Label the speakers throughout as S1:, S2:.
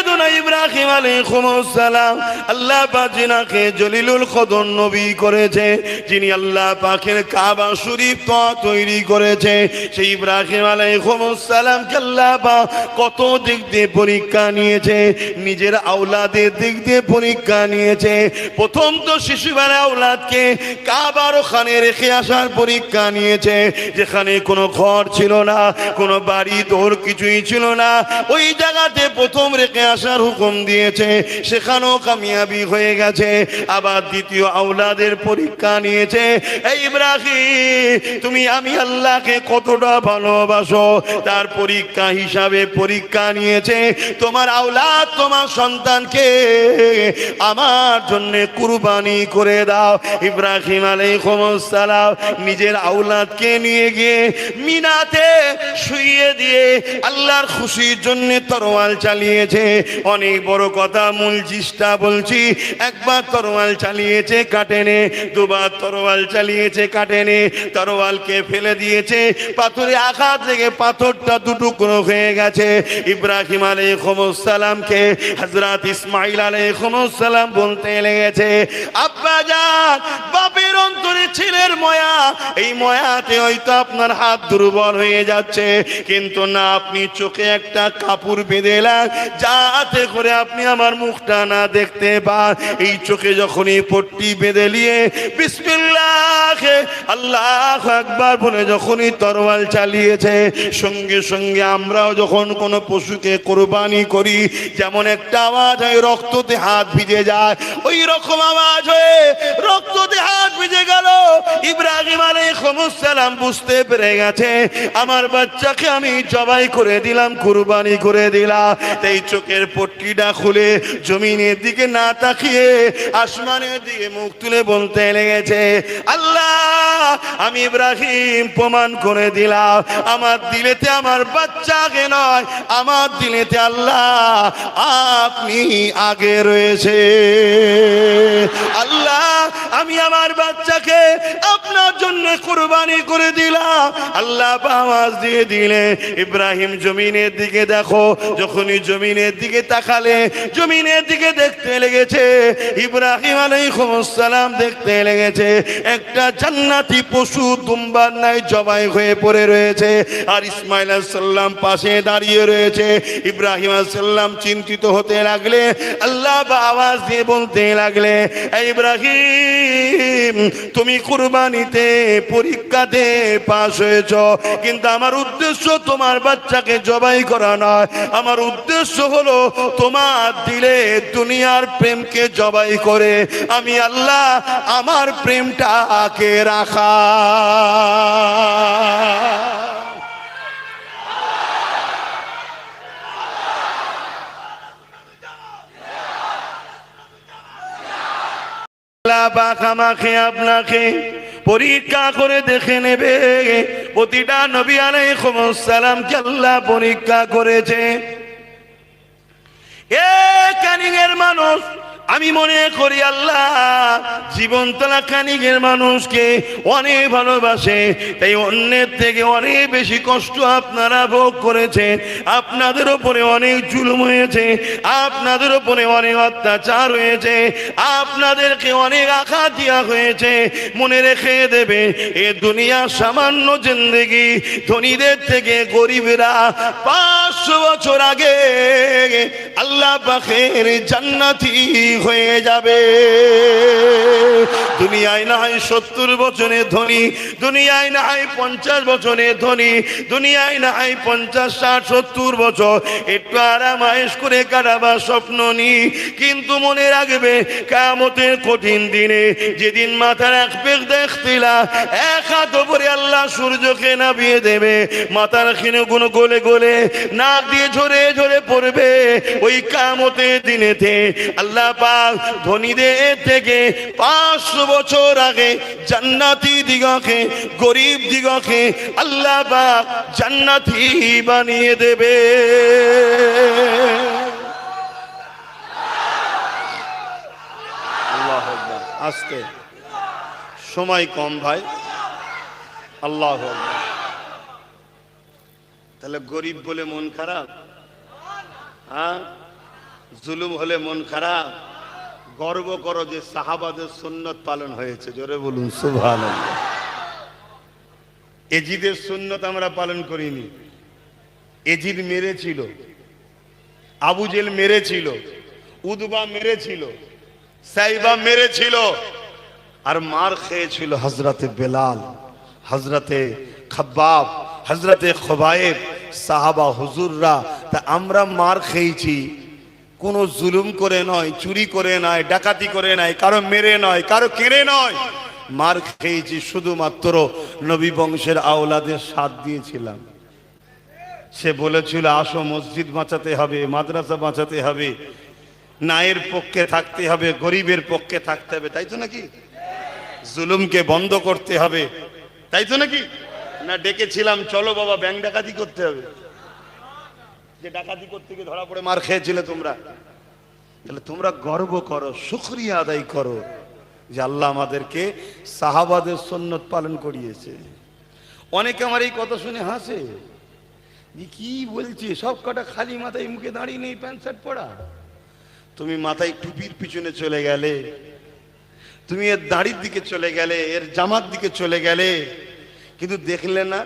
S1: সাইয়্যিদুনা ইব্রাহিম আলাইহিস সালাম আল্লাহ পাক যিনাকে জলিলুল কদর নবী করেছে, যিনি আল্লাহ পাকের কাবা শরীফ তৈরি করেছে, সেই ইব্রাহিম আলাইহিস সালামকে আল্লাহ পাক কত দিক দিয়ে পরীক্ষা নিয়েছে, নিজের আওলাদের দিক দিয়ে পরীক্ষা নিয়েছে। প্রথম তো শিশুবেলা আওলাদকে কাবার ওখানে রেখে আসার পরীক্ষা নিয়েছে, যেখানে কোনো ঘর ছিল না, কোনো বাড়ি দৌড় কিছুই ছিল না, ওই জায়গাতে প্রথম রেখে আসার হুকুম দিয়েছে, সেখানেও কামিয়াবি হয়ে গেছে। আবার দ্বিতীয় আওলাদের পরীক্ষা নিয়েছে, এই ইব্রাহিম তুমি আমি আল্লাহকে কতটা ভালোবাসো, তার পরীক্ষা হিসাবে পরীক্ষা নিয়েছে, তোমার আওলাদ তোমার সন্তানকে আমার জন্য কুরবানি করে দাও। ইব্রাহিম আলাইহিস সালাম নিজের আওলাদকে নিয়ে গিয়ে মিনাতে শুইয়ে দিয়ে আল্লাহর খুশির জন্য তরোয়াল চালিয়েছে। অনেক বড় কথা, মূল জিসটা বলছি, একবার তরোয়াল চালিয়েছে কাটেনে, দুবার তরোয়াল চালিয়েছে কাটেনে, তরোয়ালকে ফেলে দিয়েছে, পাথরে আঘাত লেগে পাথরটা দুটুকরো হয়ে গেছে। ইব্রাহিম আলাইহিস সালামকে হযরত ইসমাঈল আলাইহিস সালাম বলতে লেগেছে, আব্বা জান, বাপের অন্তরে ছেলের মায়া, এই মায়াতে হয়তো আপনার হাত দুর্বল হয়ে যাচ্ছে, কিন্তু না, আপনি চোখে একটা কাপড় বেঁধে এলেন যাতে করে আপনি আমার মুখটা না দেখতে পান। এই চোখে যখনই পট্টি বেঁধে নিয়ে বিসমিল্লাহ আল্লাহু আকবার বলে যখনই তরোয়াল চালিয়েছে, সঙ্গে সঙ্গে আমরাও যখন কোনো পশুকে কোরবানি করি যেমন একটা আওয়াজ হয়, রক্ততে হাত ভিজে যায়, ওই রকম আওয়াজ হয়ে রক্ততে হাত ভিজে গেল। ইব্রাহিম আলাইহিস সালাম বুঝতে পেরে গেছে, আমার বাচ্চাকে আমি জবাই করে দিলাম, কুরবানি করে দিলাম। তাই চোখের পট্টিটা খুলে জমিনের দিকে না তাকিয়ে আসমানের দিকে মুখ তুলে বলতে লেগেছে, আল্লাহ, আমি ইব্রাহিম প্রমাণ করে দিলাম, আমার দিলেতে আমার বাচ্চাকে নয়, আমার দিলেতে আল্লাহ আপনি আগে রয়েছে। আল্লাহ, আমি আমার বাচ্চাকে আপনার জন্য কুরবানি করে দিলাম। আল্লাহ আওয়াজ দিয়ে দিলে, ইব্রাহিম জমিনের দিকে দেখো, যখনই জমিনের দিকে তাকালে জমিনের দিকে দেখতে লেগেছে, ইব্রাহিম আলাইহিস সালাম দেখতে লেগেছে একটা জান্নাতি পশু দুম্বার নাই জবাই হয়ে পড়ে রয়েছে, আর ইসমাঈল আলাইহিস সালাম পাশে দাঁড়িয়ে রয়েছে। ইব্রাহিম আলাইহিস সালাম চিন্তিত হতে লাগলে, আল্লাহ আওয়াজ দিয়ে বলতে লাগলে, এই ইব্রাহিম, তুমি কুরবানিতে পরীক্ষাতে পাস হয়েছ, কিন্তু আমার উদ্দেশ্য তোমার বাচ্চাকে জবাই করা নয়, আমার উদ্দেশ্য হলো তোমার দিলে দুনিয়ার প্রেমকে জবাই করে আমি আল্লাহ আমার প্রেমটাকে রাখা। আমাকে আপনাকে পরীক্ষা করে দেখে নেবে। প্রতিটা নবী আলাইহিস সালামকে আল্লাহ পরীক্ষা করেছে। এ কানিংয়ের মানুষ, আমি মনে করি আল্লাহ জীবনতলা কানিংয়ের মানুষকে অনেক ভালোবাসে, তাই অন্যের থেকে অনেক বেশি কষ্ট আপনারা ভোগ করেছেন, আপনাদের উপরে অনেক জুলুম হয়েছে, আপনাদের উপরে অনেক অত্যাচার হয়েছে, আপনাদেরকে অনেক আঘাত দেওয়া হয়েছে। মনে রেখে দেবে, এ দুনিয়া সামান্য জিন্দেগি, ধনীদের থেকে গরিবরা 500 বছর আগে আল্লাহ পাকের জান্নাতি হয়ে যাবে। দুনিয়ায় না হয় 70 বছরে ধনী, দুনিয়ায় না হয় 50 বছরে ধনী, দুনিয়ায় না হয় 50, 60, 70 বছর একটু আরাম আয়েশ করে কাটাবার স্বপ্ন নি, কিন্তু মনে রাখবে কিয়ামতের কঠিন দিনে যেদিন মাথার এক পেগ দেখতিলা এক হাত উপরে আল্লাহ সূর্যকে নামিয়ে দেবে, মাথার খিনে গুলো গলে গলে নাক দিয়ে ঝরে ঝরে পড়বে। ওই কিয়ামতের দিনেতে আল্লাহ পাক ধনীদের থেকে 500 বছর আগে জান্নাতি দিগকে, গরিব দিগকে আল্লাহ পাক জান্নাতি বানিয়ে দেবে। আল্লাহু আকবার। আজকে সময় কম ভাই, আল্লাহু আকবার। তাহলে গরিব বলে মন খারাপ? হ্যাঁ, জুলুম হলে মন খারাপ? গর্ব করো যে সাহাবাদের সুন্নত পালন হয়েছে, জোরে বলুন সুবহানাল্লাহ। এজিদের সুন্নত আমরা পালন করিনি। এজিদ মেরেছিল, আবু জেল মেরেছিল, উদবা মেরেছিল, সাইবা মেরেছিল, আর মার খেয়েছিল হযরতে বেলাল, হযরতে খাব্বাব, হযরতে খুবাইব, সাহাবা হুজুররা। তা আমরা মার খেয়েছি কোনো জুলুম করে নয়, চুরি করে নয়, ডাকাতি করে নয়, কারো মেরে নয়, কারো কেড়ে নয়। মার খেয়েছি শুধুমাত্র নবী বংশের আওলাদের সাথ দিয়েছিলাম। সে বলেছিল আসো মসজিদ বাঁচাতে হবে, মাদ্রাসা বাঁচাতে হবে, নায়ের পক্ষে থাকতে হবে, গরিবের পক্ষে থাকতে হবে, তাই তো নাকি? জুলুমকে বন্ধ করতে হবে, তাই তো নাকি? না ডেকেছিলাম চলো বাবা ব্যাংক ডাকাতি করতে হবে, যে ডাকাতি করতে গিয়ে ধরা পড়ে মার খেয়েছিলে তোমরা। তাহলে তোমরা গর্ব করো, শুকরিয়া আদায় করো যে আল্লাহ আমাদেরকে সাহাবাদের সুন্নত পালন করিয়েছে। অনেকে আমার এই কথা শুনে হাসে, কি বলছি, সব কটা খালি মাথায় মুখে দাঁড়িয়ে নেই, প্যান্ট শার্ট পরা। তুমি মাথায় টুপির পিছনে চলে গেলে, তুমি এর দাড়ির দিকে চলে গেলে, এর জামার দিকে চলে গেলে, কিন্তু দেখলে না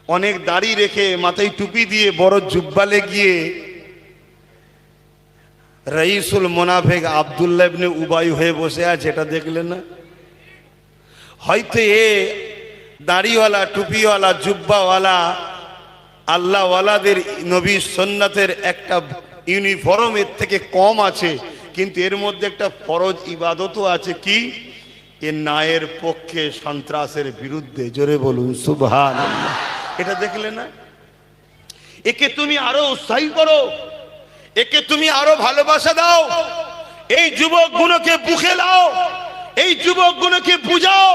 S1: অনেক দাড়ি রেখে মাথায় টুপি দিয়ে বড় জুব্বালে গিয়ে রাইসুল মুনাফিক আব্দুল্লাহ ইবনে উবাই হয়ে বসে আছে, এটা দেখলেন না? হয়তো এ দাড়িওয়ালা, টুপিওয়ালা, জুব্বাওয়ালা আল্লাহওয়ালাদের নবীর সুন্নাতের একটা ইউনিফর্মের থেকে কম আছে, কিন্তু এর মধ্যে একটা ফরজ ইবাদতও আছে। কি? এ নায়ের পক্ষে, সন্ত্রাসের বিরুদ্ধে, জোরে বলুন সুবহানাল্লাহ। এটা দেখলে না? একে তুমি আরো উৎসাহী করো, একে তুমি আরো ভালোবাসা দাও, এই যুবকগুলোকে বুকে লাও, এই যুবকগুলোকে বুঝাও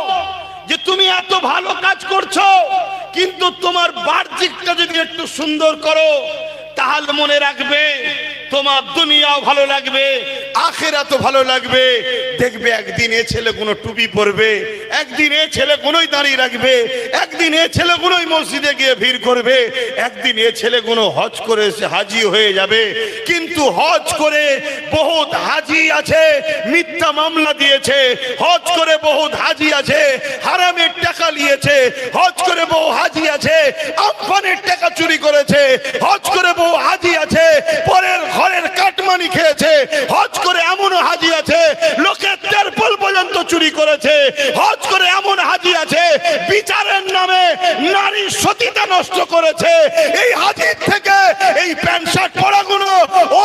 S1: যে তুমি এত ভালো কাজ করছো, কিন্তু তোমার বাহ্যিকটা যদি একটু সুন্দর করো তাহলে মনে রাখবে তোমার দুনিয়াও ভালো লাগবে, আখিরাতও ভালো লাগবে। দেখবে একদিন এ ছেলে কোনো টুপি পরবে, একদিন এ ছেলে কোনোই দাঁড়িয়ে রাখবে, একদিন এ ছেলে কোনোই মসজিদে গিয়ে ভিড় করবে, একদিন এ ছেলে কোনো হজ করে এসে হাজি হয়ে যাবে। কিন্তু হজ করে বহুত হাজি আছে মিথ্যা মামলা দিয়েছে, হজ করে বহুত হাজি আছে হারামের টাকা নিয়েছে, হজ করে বহু হাজি আছে আমফানের টাকা চুরি করেছে, হজ করে বহু হাজি আছে পরের ঘরের কাটমানি খেয়েছে, হজ করে এমন হাজি আছে লোকের তেরপল পর্যন্ত চুরি করেছে, হজ করে এমন হাজি আছে বিচারের নামে নারী সতীতা নষ্ট করেছে। এই হাজির থেকে এই প্যান্ট শার্ট পরাগুলো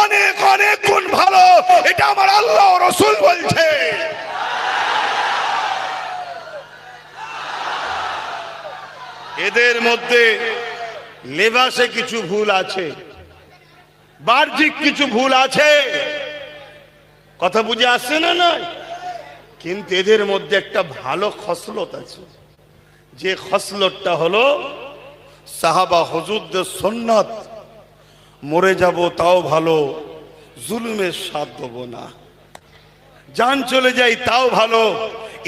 S1: অনেক অনেক গুণ ভালো, এটা আমার আল্লাহ ও রাসূল বলছে। এদের মধ্যে লেবাসে কিছু ভুল আছে, বাহ্যিক কিছু ভুল আছে, কথা বুঝে আসছে না? নয়, কিন্তু এদের মধ্যে একটা ভালো খসলত আছে, যে খসলতটা হলো সাহাবা হুজুরদের সুন্নাত। মরে যাব তাও ভালো, জুলুমের সাথ দেব না, জান চলে যাই তাও ভালো,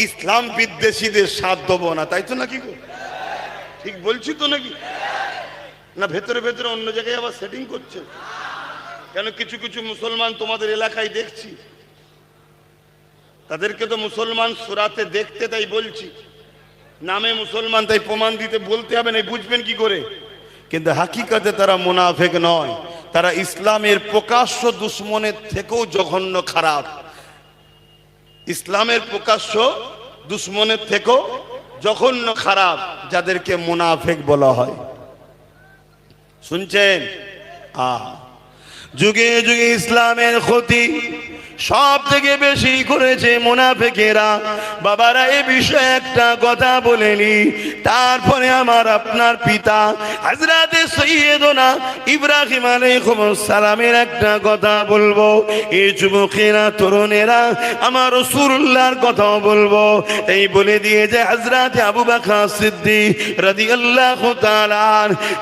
S1: ইসলাম বিদ্বেষীদের সাথ দেব না, তাই তো নাকি? ঠিক বলছি তো নাকি? না ভেতরে ভেতরে অন্য জায়গায় আবার সেটিং করছে কেন? কিছু কিছু মুসলমান তোমাদের এলাকায় দেখছি, তাদেরকে তো মুসলমান সুরাতে দেখতে, তাই বলছি, নামে মুসলমান তাই প্রমাণ দিতে বলতে হবে না, বুঝবেন কি করে? কিন্তু হাকিকতে তারা মুনাফিক নয়, তারা ইসলামের প্রকাশ্য দুশ্মনের থেকেও জঘন্য খারাপ, ইসলামের প্রকাশ্য দুশ্মনের থেকেও জঘন্য খারাপ, যাদেরকে মুনাফিক বলা হয়। শুনছেন? যুগে যুগে ইসলামের ক্ষতি সব থেকে বেশি করেছে মুনাফিকেরা। বাবারা এই বিষয়ে একটা কথা বলেনি, তারপরে আমার আপনার পিতা হযরতে সৈয়দনা ইব্রাহিম আলাইহিস সালামের একটা কথা বলবো। এই যুবকেরা, তরুণেরা আমার রাসূলুল্লাহর কথা বলবো। এই বলে দিয়ে যে হযরতে আবু বকর সিদ্দিক রাদিয়াল্লাহু তাআলা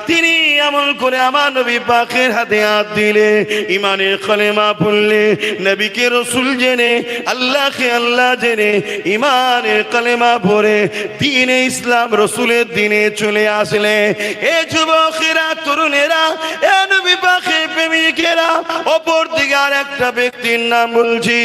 S1: তিনি আমল করে আমার নবী পাকের হাতে হাত দিলে, ইমানের কলেমা পড়লে, নবীকে রসুল জেনে, আল্লাহকে আল্লাহ জেনে, ইমানের কালেমা পড়ে দ্বীনে ইসলাম রসুলের দিনে চলে আসলে, এ যুবকেরা, তরুণেরা, এ নবী পাকের প্রেমিকেরা, অপর দিকে আর একটা ব্যক্তির নাম বলছি,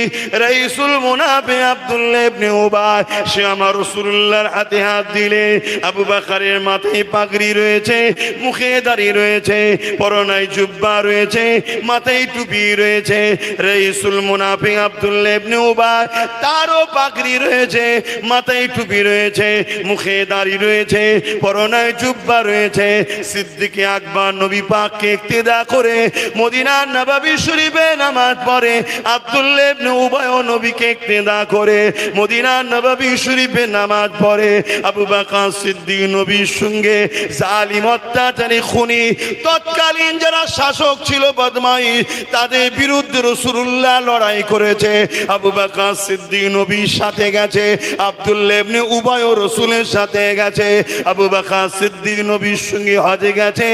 S1: রাইসুল মুনাফিক আব্দুল্লাহ ইবনে উবাই। সে আমার রাসূলুল্লাহর হাতে হাত দিলে, আবু বকরের মাথায় পাগড়ি রয়েছে, মুখে দাড়ি রয়েছে, পরনায় জুব্বা রয়েছে, মাথায় টুপি রয়েছে। রাইসুল মুনাফিক আব্দুল্লাহ ইবনে উবাই, তারও পাগড়ি রয়েছে, মাথায় টুপি রয়েছে, মুখে দাড়ি রয়েছে, পরনায় জুব্বা রয়েছে। সিদ্দিক আকবর নবী পাককে ইক্তেদা করে মদিনার নববী শরীফে নামাজ পড়ে, আব্দুল্লাহ ইবনে উবাই ও নবীকে ইক্তেদা করে মদিনার নববী শরীফে নামাজ পড়ে। আবু বকর সিদ্দিক নবীর সঙ্গে জালিম, অত্যাচারী, খুনি, তৎকালীন যারা শাসক ছিল বদমাইশ, তাদের বিরুদ্ধে রাসূলুল্লাহ লড়াই করেছে। আবু বকর সিদ্দিক নবীর সাথে গেছে, আব্দুল্লাহ ইবনে উবাই ও রাসূলের সাথে গেছে। আবু বকর সিদ্দিক নবীর সঙ্গে হজে গেছে,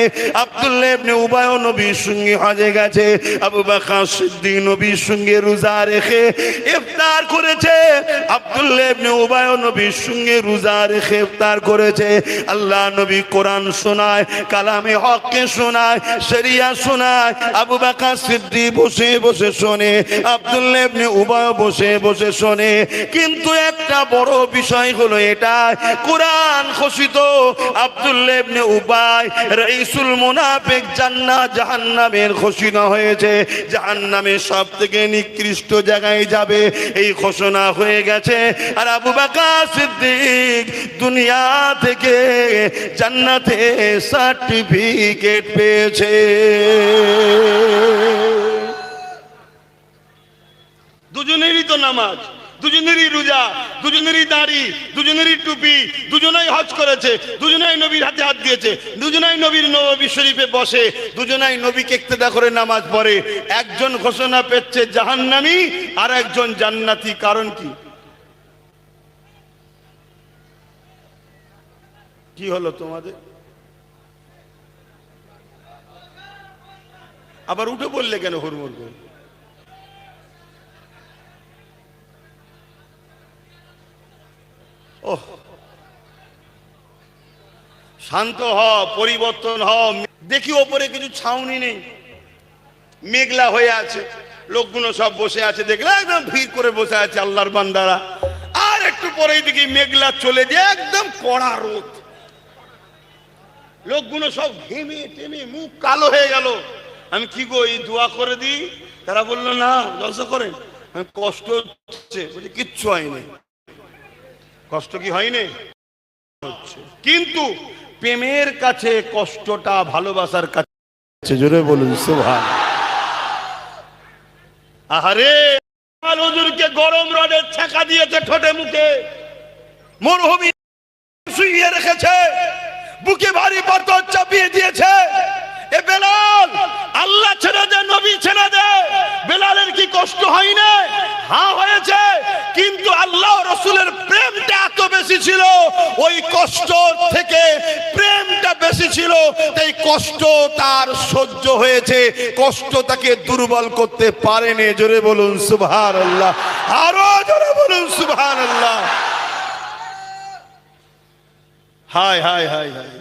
S1: আব্দুল্লাহ ইবনে উবাই ও নবীর সঙ্গে হজে গেছে। আবু বকর সিদ্দিক নবীর সঙ্গে রোজা রেখে ইফতার করেছে, আব্দুল্লাহ ইবনে উবাই ও নবীর সঙ্গে রোজা রেখে ইফতার করেছে। আল্লাহ নবী কোরআন শোনায়, কালামে হককে শোনায়, শরিয়া শোনায়। আবু বকর সিদ্দিক বসে বসে শোনে, আব্দুল্লাহ ইবনে উবাই বসে বসে শোনে। কিন্তু একটা বড় বিষয় হলো এটা, কোরআন ঘোষিত আব্দুল্লাহ ইবনে উবাই রাইসুল মুনাফিক জান্নাত জাহান্নামের ঘোষণা হয়েছে, জাহান্নামের সবথেকে নিকৃষ্ট জায়গায় যাবে, এই ঘোষণা হয়ে গেছে। আর আবু বকর সিদ্দিক দুনিয়া থেকে জান্নাতে সার্টিফিকেট পেয়েছে। দুজনেরই তো নামাজ, দুজনেরই রোজা, দুজনেরই দাড়ি, দুজনেরই টুপি, দুজনেই হজ করেছে, দুজনেই নবীর হাতে হাত দিয়েছে, দুজনেই নবীর নববী শরীফে বসে, দুজনেই নবীকে ইক্তেদা করে নামাজ পড়ে। একজন ঘোষণা পেচ্ছে জাহান্নামী, আর একজন জান্নাতি। কারণ কি? কি হলো তোমাদের? আবার উঠে বললে কেন হুড়মুড় করে? ওহ, শান্ত হও, পরিবর্তন হও। দেখি ওপরে কিছু ছাউনি নেই, মেঘলা হয়ে আছে, লোকগুলো সব বসে আছে, দেখলে একদম ভিড় করে বসে আছে আল্লাহর বান্দারা। আর একটু পরেই দেখি মেঘলা চলে যায়, একদম কড়া রোদ, লোকগুলো সব ঘেমে টেমে মুখ কালো হয়ে গেল। আমি কি গো, এই দোয়া করে দিই? তারা বললো না, জলসা করেন। আমি কষ্ট হচ্ছে, বলছি কিচ্ছু হয়নি। কষ্ট কি হয়নি? কিন্তু প্রেমের কাছে কষ্টটা ভালোবাসার কাছে। জোরে বলুন সুবহান। আহারে, হুজুরকে গরম রডের ছ্যাঁকা দিয়েছে ঠোঁটে মুখে, মরুভূমি শুইয়ে রেখেছে, বুকে ভারী পাথর চাপিয়ে দিয়েছে। এ বেলাল, আল্লাহ ছেড়ে দে, নবী ছেড়ে দে। বেলালের কি কষ্ট হয় না? হ্যাঁ হয়েছে, কিন্তু আল্লাহ রসুলের প্রেমটা এত বেশি ছিল, ওই কষ্ট থেকে প্রেমটা বেশি ছিল, তাই কষ্ট তার সহ্য হয়েছে, কষ্ট তাকে দুর্বল করতে পারেনি। জোরে বলুন সুবহানাল্লাহ, আরো জোরে বলুন সুবহানাল্লাহ। হায় হায় হায় হায়,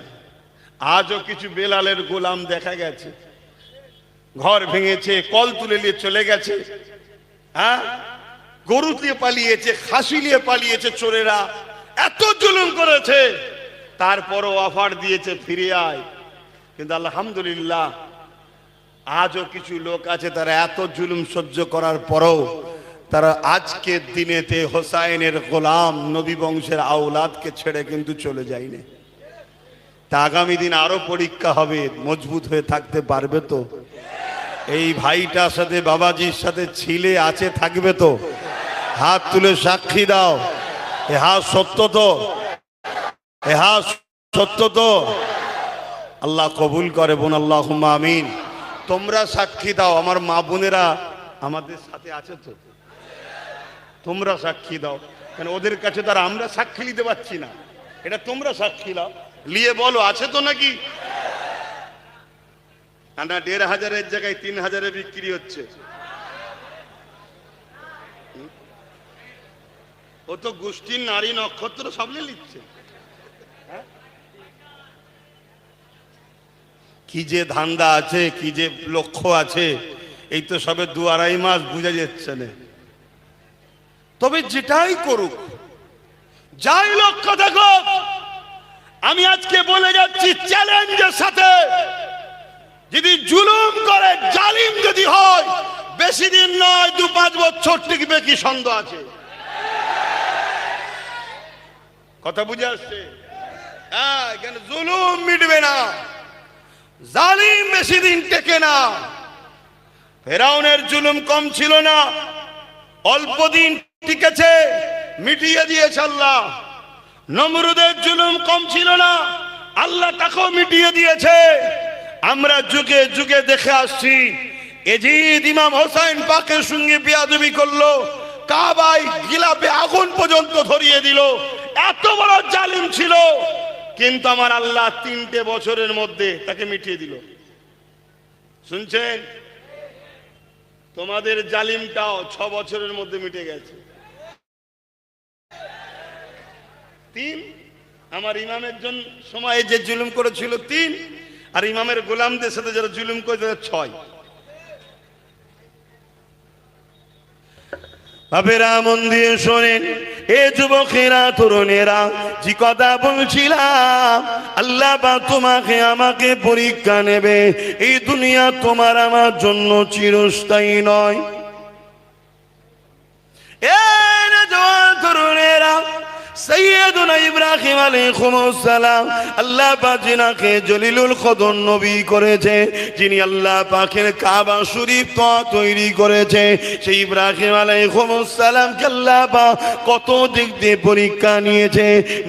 S1: আজও কিছু বেলালের গোলাম দেখা গেছে, ঘর ভেঙেছে, কল তুলে নিয়ে চলে গেছে, হ্যাঁ, গরু দিয়ে পালিয়েছে, খাসি নিয়ে পালিয়েছে চোরেরা, এত জুলুম করেছে, তারপরও অফার দিয়েছে ফিরে আয়। কিন্তু আলহামদুলিল্লাহ আজও কিছু লোক আছে, তারা এত জুলুম সহ্য করার পরও তারা আজকের দিনেতে হোসাইনের গোলাম, নবী বংশের আওলাদকে ছেড়ে কিন্তু চলে যায়নি। তা আগামী দিন আরো পরীক্ষা হবে, মজবুত হয়ে থাকতে পারবে তো? এই ভাইটার সাথে, বাবাজির সাথে ছিলে আছে, থাকবে তো? হাত তুলে সাক্ষী দাও, এ হাত সত্য তো? এ হাত সত্য তো? আল্লাহ কবুল করে বোন, আল্লাহুম্মা আমিন। তোমরা সাক্ষী দাও, আমার মা বোনেরা আমাদের সাথে আছে তো? তোমরা সাক্ষী দাও, কারণ ওদের কাছে তারা আমরা সাক্ষী নিতে পারছি না, এটা তোমরা সাক্ষী দাও, নিয়ে বলো আছে তো নাকি? না 1500-এর জায়গায় 3000-এ বিক্রি হচ্ছে। ও তো গোষ্ঠীর নারী নক্ষত্র সামনে লিখছে। কি যে ধান্দা আছে, কি যে লক্ষ্য আছে, এই তো সবে 2-2.5 মাস বুঝা যাচ্ছে না। তবে যেটাই করুক, যাই লক্ষ্য থাকুক, আমি আজকে বলে যাচ্ছি চ্যালেঞ্জের সাথে, যদি জুলুম করে, জালিম যদি হয়, বেশি দিন নয়, 2-5 বছর টিকবে কি সন্দেহ আছে? কথা বুঝে আসছে? হ্যাঁ, কেন জুলুম মিটবে না, জালিম বেশি দিন টেকে না। ফেরাউনের জুলুম কম ছিল না, অল্প দিন টিকেছে, মিটিয়ে দিয়েছে আল্লাহ। নমরুদের জুলুম কম ছিল না, আল্লাহ তাকেও মিটিয়ে দিয়েছে। আমরা যুগে যুগে দেখে আসছি, এজিদ ইমাম হোসেন পাকের সঙ্গে বেয়াদবি করলো, কাবায় গিলাপে আগুন পর্যন্ত ধরিয়ে দিল, এত বড় জালিম ছিল, কিন্তু আমার আল্লাহ 3টে বছরের মধ্যে তাকে মিটিয়ে দিল। শুনছেন? তোমাদের জালিমটাও 6 বছরের মধ্যে মিটে গেছে। 3, আমার ইমামের জন্য সময়ে যে জুলুম করেছিল 3, আর ইমামের গোলামদের সাথে যারা জুলুম করেছে 6। বাপেরা মন দিয়ে শোনেন, এ যুবকেরা, তরুণেরা, যে কথা বলছিলাম, আল্লাহ বা তোমাকে আমাকে পরীক্ষা নেবে। এই দুনিয়া তোমার আমার জন্য চিরস্থায়ী নয়। এ জওয়ান তরুণেরা, সৈয়দুনা ইব্রাহিম আলাইহিস সালাম আল্লাহ পাক যিনাকে জলিলুল কদর নবী করেছে, যিনি আল্লাহ পাকের কাবা শরীফ তৈরি করেছে, সেই ইব্রাহিম আলাইহিস সালামকে আল্লাহ পাক কত দিক দিয়ে পরীক্ষা নিয়েছে,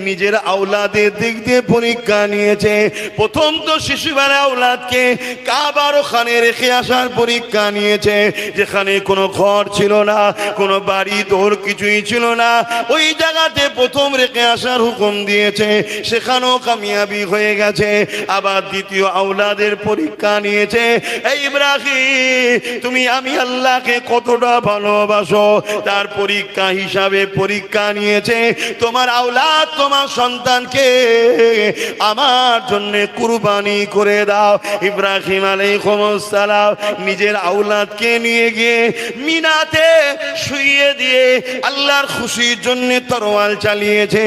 S1: নিজের আওলাদের দিক দিয়ে পরীক্ষা নিয়েছে। প্রথম তো শিশুবেলা আওলাদকে কাবার ওখানে রেখে আসার পরীক্ষা নিয়েছে, যেখানে কোনো ঘর ছিল না, কোনো বাড়ি দোর কিছুই ছিল না, ওই জায়গাতে প্রথম রেখে আসার হুকুম দিয়েছে, সেখানেও কামিয়াবি হয়ে গেছে। আবার দ্বিতীয় আওলাদের পরীক্ষা নিয়েছে, এই ইব্রাহিম তুমি আমি আল্লাহকে কতটা ভালোবাসো, তার পরীক্ষা হিসাবে পরীক্ষা নিয়েছে, তোমার আওলাদ, তোমার সন্তানকে আমার জন্য কুরবানি করে দাও। ইব্রাহিম আলাইহিস সালাম নিজের আওলাদকে নিয়ে গিয়ে মিনাতে শুইয়ে দিয়ে আল্লাহর খুশির জন্য তরোয়াল চালিয়েছে।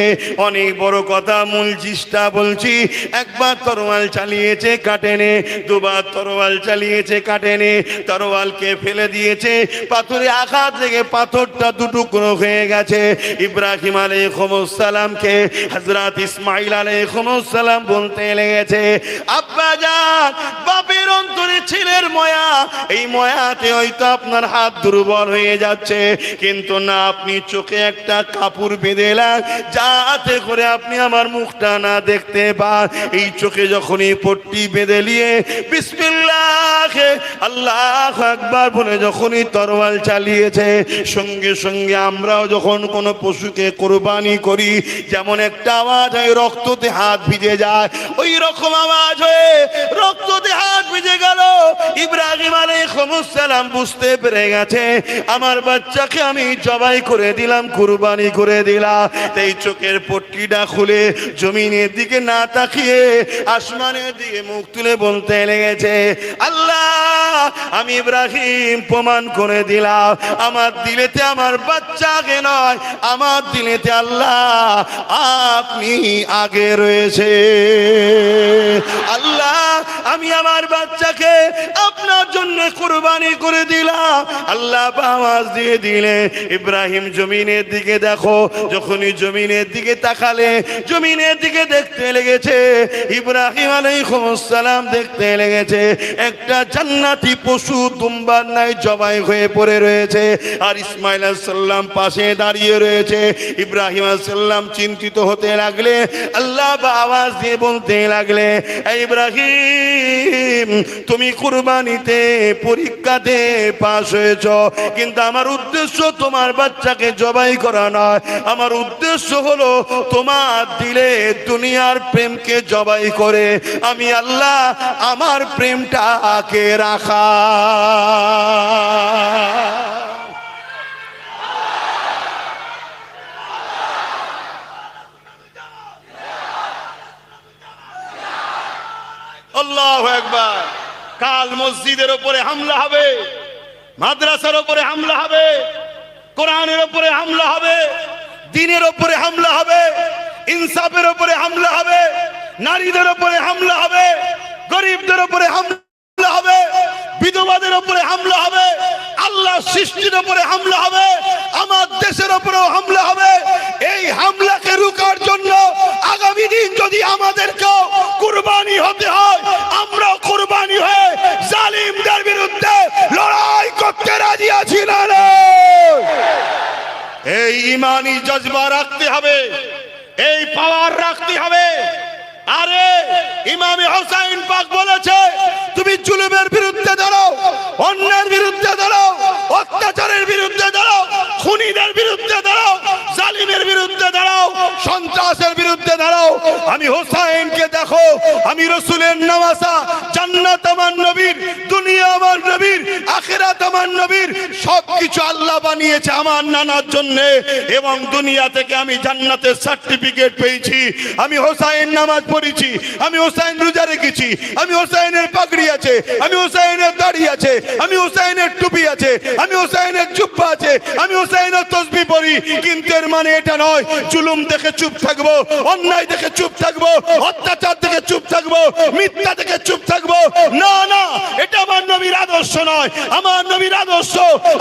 S1: অনেক বড় কথা, মূল জিসটা বলছি, একবার তরোয়াল চালিয়েছে, কাটেনে, দুবার তরোয়াল চালিয়েছে, কাটেনে, তরোয়ালকে ফেলে দিয়েছে, পাথরে আঘাত লেগে পাথরটা 2 টুকরো হয়ে গেছে। ইব্রাহিম আলাইহিস সালামকে হযরত ইসমাঈল আলাইহিস সালাম বলতে লেগেছে, আব্বা জান, বাপের অন্তরে ছেলের ময়া, এই ময়াতে হয়তো আপনার হাত দুর্বল হয়ে যাচ্ছে, কিন্তু না, আপনি চোখে একটা কাপড় বেঁধেলেন যাতে করে আপনি আমার মুখটা না দেখতে পান। এই চোখে যখনই পট্টি বেঁধে নিয়ে বিসমিল্লাহ আল্লাহু আকবার বলে যখনই তরোয়াল চালিয়েছে, সঙ্গে সঙ্গে আমরাও যখন কোনো পশুকে কোরবানি করি, যেমন একটা আওয়াজ হয়, রক্ততে হাত ভিজে যায়, ওই রকম আওয়াজ হয়ে রক্ততে হাত ভিজে গেল। ইব্রাহিম আলাইহিস সালাম বুঝতে পেরে গেছে, আমার বাচ্চাকে আমি জবাই করে দিলাম, কুরবানি করে দিলাম। এই চোখের পট্টিটা খুলে জমিনের দিকে না তাকিয়ে আসমানের দিকে মুখ তুলে বলতে লেগেছে, আল্লাহ, আমি ইব্রাহিম প্রমাণ করে দিলাম, আমার দিলেতে আমার বাচ্চাকে নয়, আমার দিলেতে আল্লাহ আপনি আগে রয়েছে। আল্লাহ, আমি আমার বাচ্চাকে আপনার জন্য কুরবানি করে দিলাম। আল্লাহ আওয়াজ দিয়ে দিলে, ইব্রাহিম জমিনের দিকে দেখো, যখনই জমিনের দিকে তাকালে, জমিনের দিকে দেখতে লেগেছে, ইব্রাহিম আলাইহিস সালাম দেখতে লেগেছে একটা জান্নাতি পশু দুম্বার নাই জবাই হয়ে পড়ে রয়েছে, আর ইসমাঈল আলাইহিস সালাম পাশে দাঁড়িয়ে রয়েছে। ইব্রাহিম আলাইহিস সালাম চিন্তিত হতে লাগলে, আল্লাহ আওয়াজ দিয়ে বলতে লাগলে, ইব্রাহিম, তুমি কুরবানিতে পরীক্ষাতে পাশ হয়েছ, কিন্তু আমার উদ্দেশ্য তোমার বাচ্চাকে জবাই করা নয়, আমার উদ্দেশ্য হলো তোমার দিলে দুনিয়ার প্রেমকে জবাই করে আমি আল্লাহ আমার প্রেমটাকে রাখা। আল্লাহু আকবার। কাল মসজিদের উপরে হামলা হবে, মাদ্রাসার উপরে হামলা হবে, কোরআনের উপরে হামলা হবে, দ্বীনের উপরে হামলা হবে, ইনসাফের উপরে হামলা হবে, নারীদের উপরে হামলা হবে, গরিবদের উপরে হামলা হবে, বিধবাদের উপরে হামলা হবে, আল্লাহ সৃষ্টির উপরে হামলা হবে, আমার দেশের উপরেও হামলা হবে। এই হামলাকে রুখার জন্য আগামী দিন যদি আমাদেরকেও কুরবানি হতে হয়, আমরাও কুরবানি হয়ে জালিমদের বিরুদ্ধে লড়াই করতে রাজি আছি না? এই ইমানি জজবা রাখতে হবে, এই পাওয়ার রাখতে হবে। আরে ইমামে হোসেন পাক বলেছে, তুমি জুলুমের বিরুদ্ধে দাঁড়াও, অন্যায়ের বিরুদ্ধে দাঁড়াও, অত্যাচারের বিরুদ্ধে দাঁড়াও, খুনিদের বিরুদ্ধে দাঁড়াও, জালিমের বিরুদ্ধে দাঁড়াও, সন্ত্রাসের বিরুদ্ধে দাঁড়াও। আমি হোসেনকে দেখো, আমি রসুলের নামাসা, জান্নাত আমার নবীর, দুনিয়া আমার নবীর, আখিরাত আমার নবীর, সবকিছু আল্লাহ বানিয়েছে আমার নানার জন্য, এবং দুনিয়া থেকে আমি জান্নাতের সার্টিফিকেট পেয়েছি। আমি হোসেন নামাজ পড়েছি, আমি হোসেন রোজা রেখেছি, আমি হোসেনের পাগড়ি আছে, আমি হোসেনের দাড়ি আছে, আমি হোসেনের টুপি আছে, আমি হোসেনের জুব্বা আছে, আমি হোসেনের তসবিহ পড়ি। কিন্তু এর মানে এটা নয় জুলুম দেখে চুপ থাকবো, অন্যায় দেখে চুপ থাকবো, অত্যাচার দেখে চুপ থাকবো, মিথ্যা দেখে চুপ থাকবো। না না, এটা আমার নবীর আদর্শ নয়। আমার নবীর আদর্শ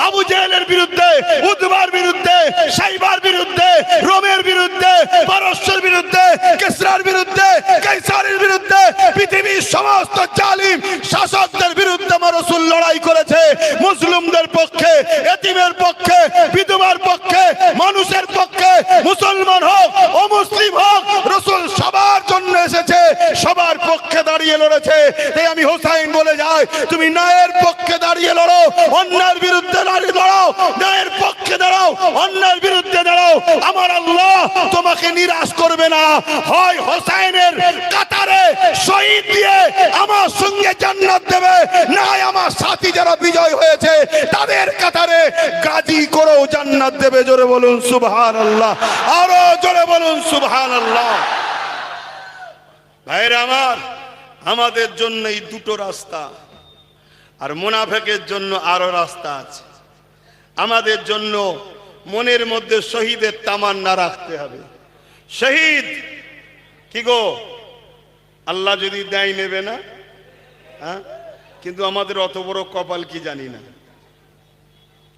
S1: আবু জেহেলের বিরুদ্ধে, উতবার বিরুদ্ধে, সাইবার বিরুদ্ধে, রোমের বিরুদ্ধে, পারস্যের বিরুদ্ধে, কিসরার বিরুদ্ধে, কাইসারের বিরুদ্ধে, পৃথিবীর সমস্ত জালিম শাসকদের বিরুদ্ধে আমার রাসূল লড়াই করেছে। মুসলিমদের পক্ষে, এতিমের পক্ষে, বিধবার পক্ষে, মানুষের পক্ষে, মুসলমান হোক অমুসলিম হোক, রাসূল সবার জন্য এসেছে, সবার পক্ষে দাঁড়িয়ে লড়েছে। তাই আমি হোসেন বলে যাই, তুমি ন্যায়ের পক্ষে দাঁড়িয়ে লড়ো, অন্যায়ের বিরুদ্ধে দাঁড়িয়ে লড়ো, ন্যায়ের পক্ষে দাঁড়াও, অন্যায়ের বিরুদ্ধে দাঁড়াও। আমার আল্লাহ তোমাকে নিরাশ করবে না। হয় হোসেনের কাতারে শহীদ দিয়ে আমার সঙ্গে জান্নাত দেবে, না আমার সাথী যারা বিজয় হয়েছে তাদের কাতারে গাজী করেও জান্নাত দেবে। জোরে বলুন সুবহানাল্লাহ, আরো জোরে বলুন সুবহানাল্লাহ। ভাইরা আমার, আমাদের জন্য এই দুটো রাস্তা, আর মুনাফিকের জন্য আরো রাস্তা আছে। আমাদের জন্য মনের মধ্যে শহীদের তামান্না রাখতে হবে। শহীদ কি গো, আল্লাহ যদি দেয় নেবে না? হ্যাঁ, কিন্তু আমাদের অত বড় কপাল কি জানি না।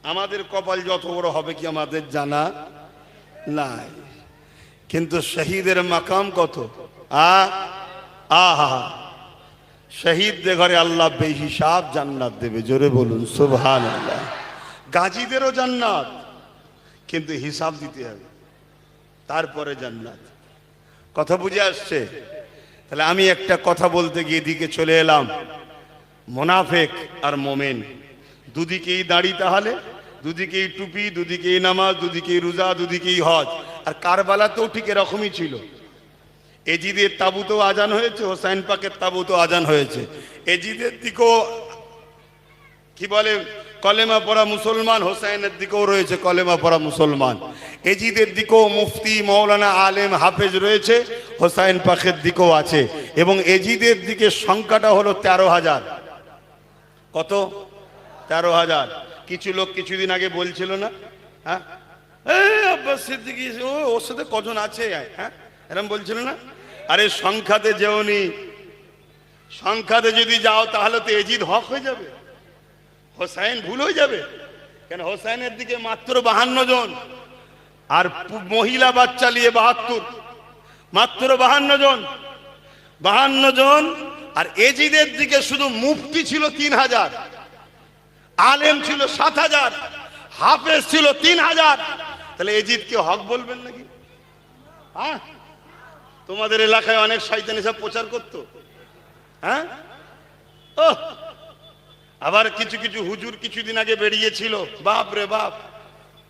S1: আমাদের কপাল যত বড় হবে কি আমাদের জানা নাই, কিন্তু শহীদের মাকাম কত। আহা, শহীদদের ঘরে আল্লাহ বেহিসাব জান্নাত দেবে। জোরে বলুন সুবহানাল্লাহ। গাজীদেরও জান্নাত, কিন্তু হিসাব দিতে হবে, তারপরে জান্নাত। কথা বুঝে আসছে? তাহলে আমি একটা কথা বলতে গিয়ে এদিকে চলে এলাম। মুনাফিক আর মুমিন দুদিকেই দাড়ি, তাহলে দুদিকেই টুপি, দুদিকেই নামাজ, দুদিকেই রোজা, দুদিকেই হজ। আর কারবালাতেও ঠিক এরকমই ছিল। এজিদের তাবুতেও আজান হয়েছে, হোসাইন পাকের তাবুতেও আজান হয়েছে। এজিদের দিকেও কি বলে কলেমা পড়া মুসলমান, হোসাইনের দিকেও রয়েছে কলেমা পড়া মুসলমান। এজিদের দিকেও মুফতি, মৌলানা, আলেম, হাফেজ রয়েছে, হোসাইন পাকের দিকেও আছে। এবং এজিদের দিকে সংখ্যাটা হলো 13,000। কত? 13,000। কিছু লোক কিছুদিন আগে বলছিল না, হ্যাঁ আব্বাস সিদ্দিকী ওর সাথে কজন আছে, হ্যাঁ এরকম বলছিল না? আরে সংখ্যাতে যেওনি, সংখ্যাতে যদি যাও তাহলে তো এজিদ হক হয়ে যাবে, হোসাইন ভুল হয়ে যাবে। কেন? হোসাইনের দিকে মাত্র 52 জন, আর মহিলা বাচ্চা নিয়ে 72, মাত্র 52 জন, 52 জন। আর এজিদের দিকে শুধু মুফতি ছিল 3000, আলেম ছিল 7000, হাফেজ ছিল 3000। তাহলে এজিদকে হক বলবেন নাকি? হ্যাঁ, তোমাদের এলাকায় অনেক শয়তান এসব প্রচার করতো। হ্যাঁ, ও আবার কিছু কিছু হুজুর কিছুদিন আগে বেরিয়েছিল, বাপ রে বাপ,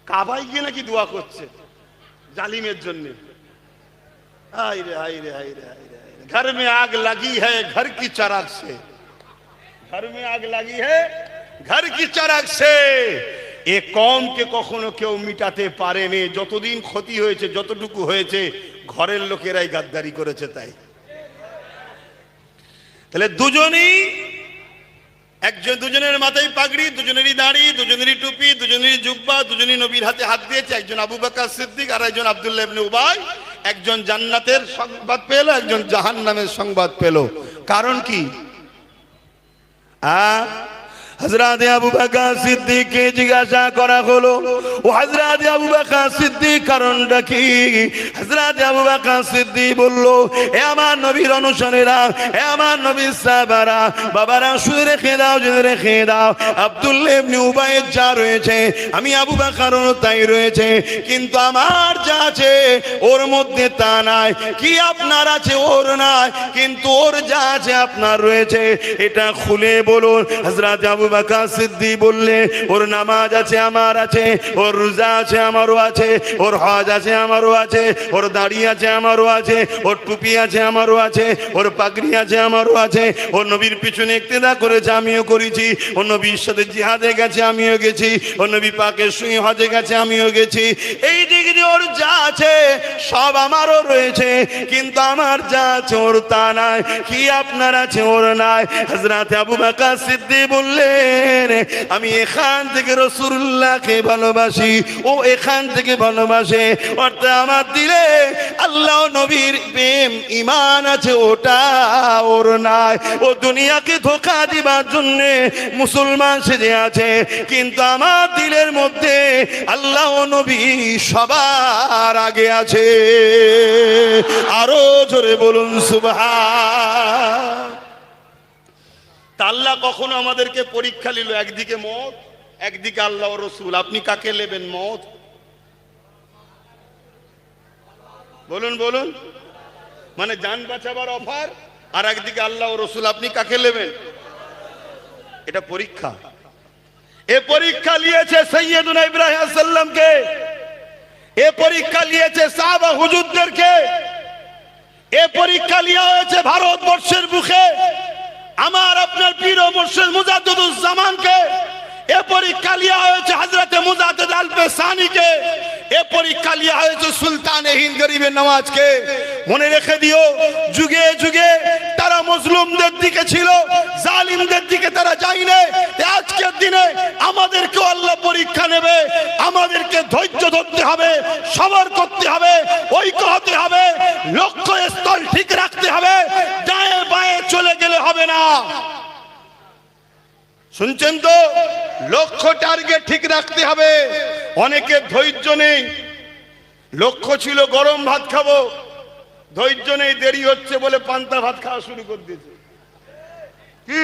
S1: কাবায় গিয়ে নাকি দোয়া করছে জালিমের জন্য। হায় রে হায় রে হায় রে হায় রে, ঘর মে আগ লাগি হ্যায় ঘর কি চারাগ সে, ঘর মে আগ লাগি হ্যায় ঘর কি চারাগ সে। এ কমকে কখনো কেউ মিটাতে পারেনি। যতদিন ক্ষতি হয়েছে, যতটুকু হয়েছে, ঘরের লোকেরাই গাদ্দারি করেছে। তাই তাহলে দুজনেই দুজনের মাথায় পাগড়ি, দুজনেরই দাড়ি, দুজনেরই টুপি, দুজনেরই জুব্বা, দুজনেই নবীর হাতে হাত দিয়েছে। একজন আবু বকর সিদ্দিক আর একজন আব্দুল্লাহ ইবনে উবাই। একজন জান্নাতের সংবাদ পেল, একজন জাহান্নামের সংবাদ পেল। কারণ কি? হযরত আবু বকর সিদ্দিককে জিজ্ঞাসা করা হলো, ও হযরত আবু বকর সিদ্দিক কারণটা কি? হযরত আবু বকর সিদ্দিক বলল, এ আমার নবীর অনুসারীরা, এ আমার নবীর সাহাবারা, বাবারা শুনে রেখে দাও, জেনে রেখে দাও, আব্দুল্লাহ ইবনে উবাইয়ের যা রয়েছে আমি আবু বকরেরও তাই রয়েছে, কিন্তু আমার যা আছে ওর মধ্যে তা নাই। কি আপনার আছে ওর নাই, কিন্তু ওর যা আছে আপনার রয়েছে, এটা খুলে বলুন। হযরত আবু বকর সিদ্দিক বললে, ওর নামাজ আছে আমার আছে, ওর রোজা আছে আমারও আছে, ওর হজ আছে আমারও আছে, ওর দাড়ি আছে আমারও আছে, ওর টুপি আছে আমারও আছে, ওর পাগড়ি আছে আমারও আছে, ওর নবীর পিছনে ইক্তেদা করেছে আমিও করেছি, ওর নবীর সাথে জিহাদে গেছে আমিও গেছি, ওর নবী পাকের সঙ্গে হজে গেছে আমিও গেছি। এই দিক দিয়ে ওর যা আছে সব আমারও রয়েছে, কিন্তু আমার যা আছে ওর তা নাই। কি আপনার আছে ওর নাই? হযরত আবু বকর সিদ্দিক বললে, আমি এখান থেকে রাসূলুল্লাহকে ভালোবাসি, ও এখান থেকে ভালোবাসে, অর্থাৎ আমার দিলে আল্লাহ নবীর প্রেম ঈমান আছে, ওটা ওর নাই। ও দুনিয়াকে ধোঁকা দিবার জন্য মুসলমান সেজে আছে, কিন্তু আমার দিলের মধ্যে আল্লাহ নবী সবার আগে আছে। আরো জোরে বলুন সুবহান। আল্লাহ কখনো আমাদেরকে পরীক্ষা নিল, একদিকে মত, একদিকে আল্লাহ ও রসুল। আপনি কাকে নেবেন? মত? বলুন বলুন, মানে জান বাঁচাবার অফার, আর একদিকে আল্লাহ ও রসুল, আপনি কাকে নেবেন? এটা পরীক্ষা। এ পরীক্ষা নিয়েছে সৈয়দুনা ইব্রাহিম আলাইহিস সালামকে, এ পরীক্ষা নিয়েছে সাহাবা হুজুরদেরকে, এ পরীক্ষা লিয়া হয়েছে ভারতবর্ষের বুকে আমার আপনার পীর ও মুর্শিদ মুজাদ্দিদুজ জামানকে, এ পরীক্ষা লিয়া হয়েছে হযরতে মুজাদ্দিদ আল-ফেসানীকে, এ পরীক্ষা লিয়া হয়েছে সুলতানে হিন্দ গরিবে নওয়াজকে। মনে রেখে দিও, যুগে যুগে তারা মজলুমদের দিকে ছিল, জালিমদের দিকে তারা যায়নি। আজকের দিনে আমাদেরকে আল্লাহ পরীক্ষা নেবে, আমাদেরকে ধৈর্য ধরতে হবে, সবর করতে হবে, ঐক্য হতে হবে, লক্ষ্য স্থল ঠিক রাখতে হবে, ডায়ে বায়ে চলে গেলে হবে না। শুনছেন তো? লক্ষ্য টার্গেট ঠিক রাখতে হবে। অনেকের ধৈর্য নেই, লক্ষ্য ছিল গরম ভাত খাবো, ধৈর্য নেই, দেরি হচ্ছে বলে পান্তা ভাত খাওয়া শুরু করে দিয়েছে। কি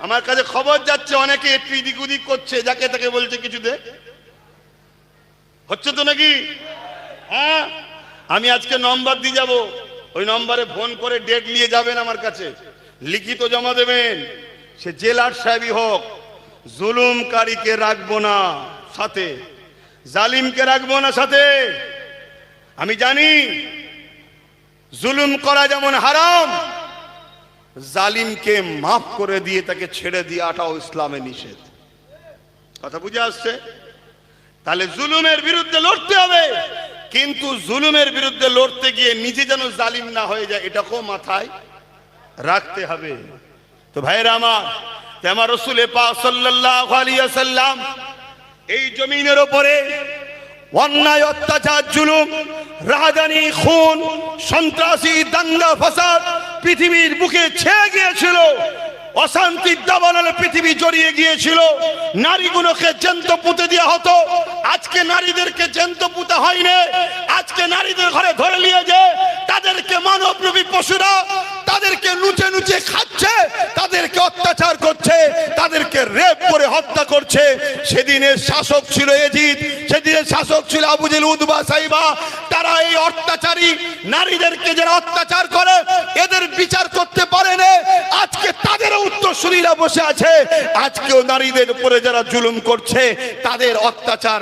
S1: আমার কাছে খবর যাচ্ছে, অনেকে একটু এদিক ওদিক করছে, যাকে তাকে বলছে কিছু দে, হচ্ছে তো নাকি? হ্যাঁ, আমি আজকে নম্বর দিয়ে যাব, ওই নম্বরে ফোন করে ডেট নিয়ে যাবেন আমার কাছে, লিখিত জমা দেবেন। সে জেলার সাহেবই হোক, জুলুমকারীকে রাখবো না সাথে, জালিমকে রাখবো না সাথে। আমি জানি জুলুম করা যেমন হারাম, জালিমকে মাফ করে দিয়ে তাকে ছেড়ে দিয়াটাও ইসলামে নিষেধ। কথা বুঝে আসছে? তাহলে জুলুমের বিরুদ্ধে লড়তে হবে, কিন্তু জুলুমের বিরুদ্ধে লড়তে গিয়ে নিজে যেন জালিম না হয়ে যায়, এটাকেও মাথায় রাখতে হবে। তো ভাইরা আমার রাসূল পাক সাল্লাল্লাহু আলাইহি ওয়াসাল্লাম এই জমিনের উপরে অন্যায়, অত্যাচার, জুলুম, রাহাজানি, খুন, সন্ত্রাসী, দাঙ্গা ফাসাদ পৃথিবীর বুকে ছেয়ে গিয়েছিল, অশান্তির দাবানলে পৃথিবী জড়িয়ে গিয়েছিল, নারীগুলোকে জ্যান্ত পুঁতে দেওয়া হতো। আজকে নারীদেরকে জ্যান্ত পুঁতা হয়নি, আজকে নারীদের ঘরে ধরে নিয়ে যে তাদেরকে মানবরূপী পশুরা তাদেরকে লুচে লুচে খাচ্ছে, তাদেরকে অত্যাচার করছে, তাদেরকে রেপ করে হত্যা করছে। সেদিনের শাসক ছিল এজিদ, সেদিনের শাসক ছিল আবু জেহেল, উতবা, সাইবা। তারা এই অত্যাচারী নারীদেরকে যারা অত্যাচার করে এদের বিচার করতে পারে না। আজকে তাদের উত্তরসূরিরা বসে আছে, আজকেও নারীদের উপরে যারা জুলুম করছে, তাদের অত্যাচার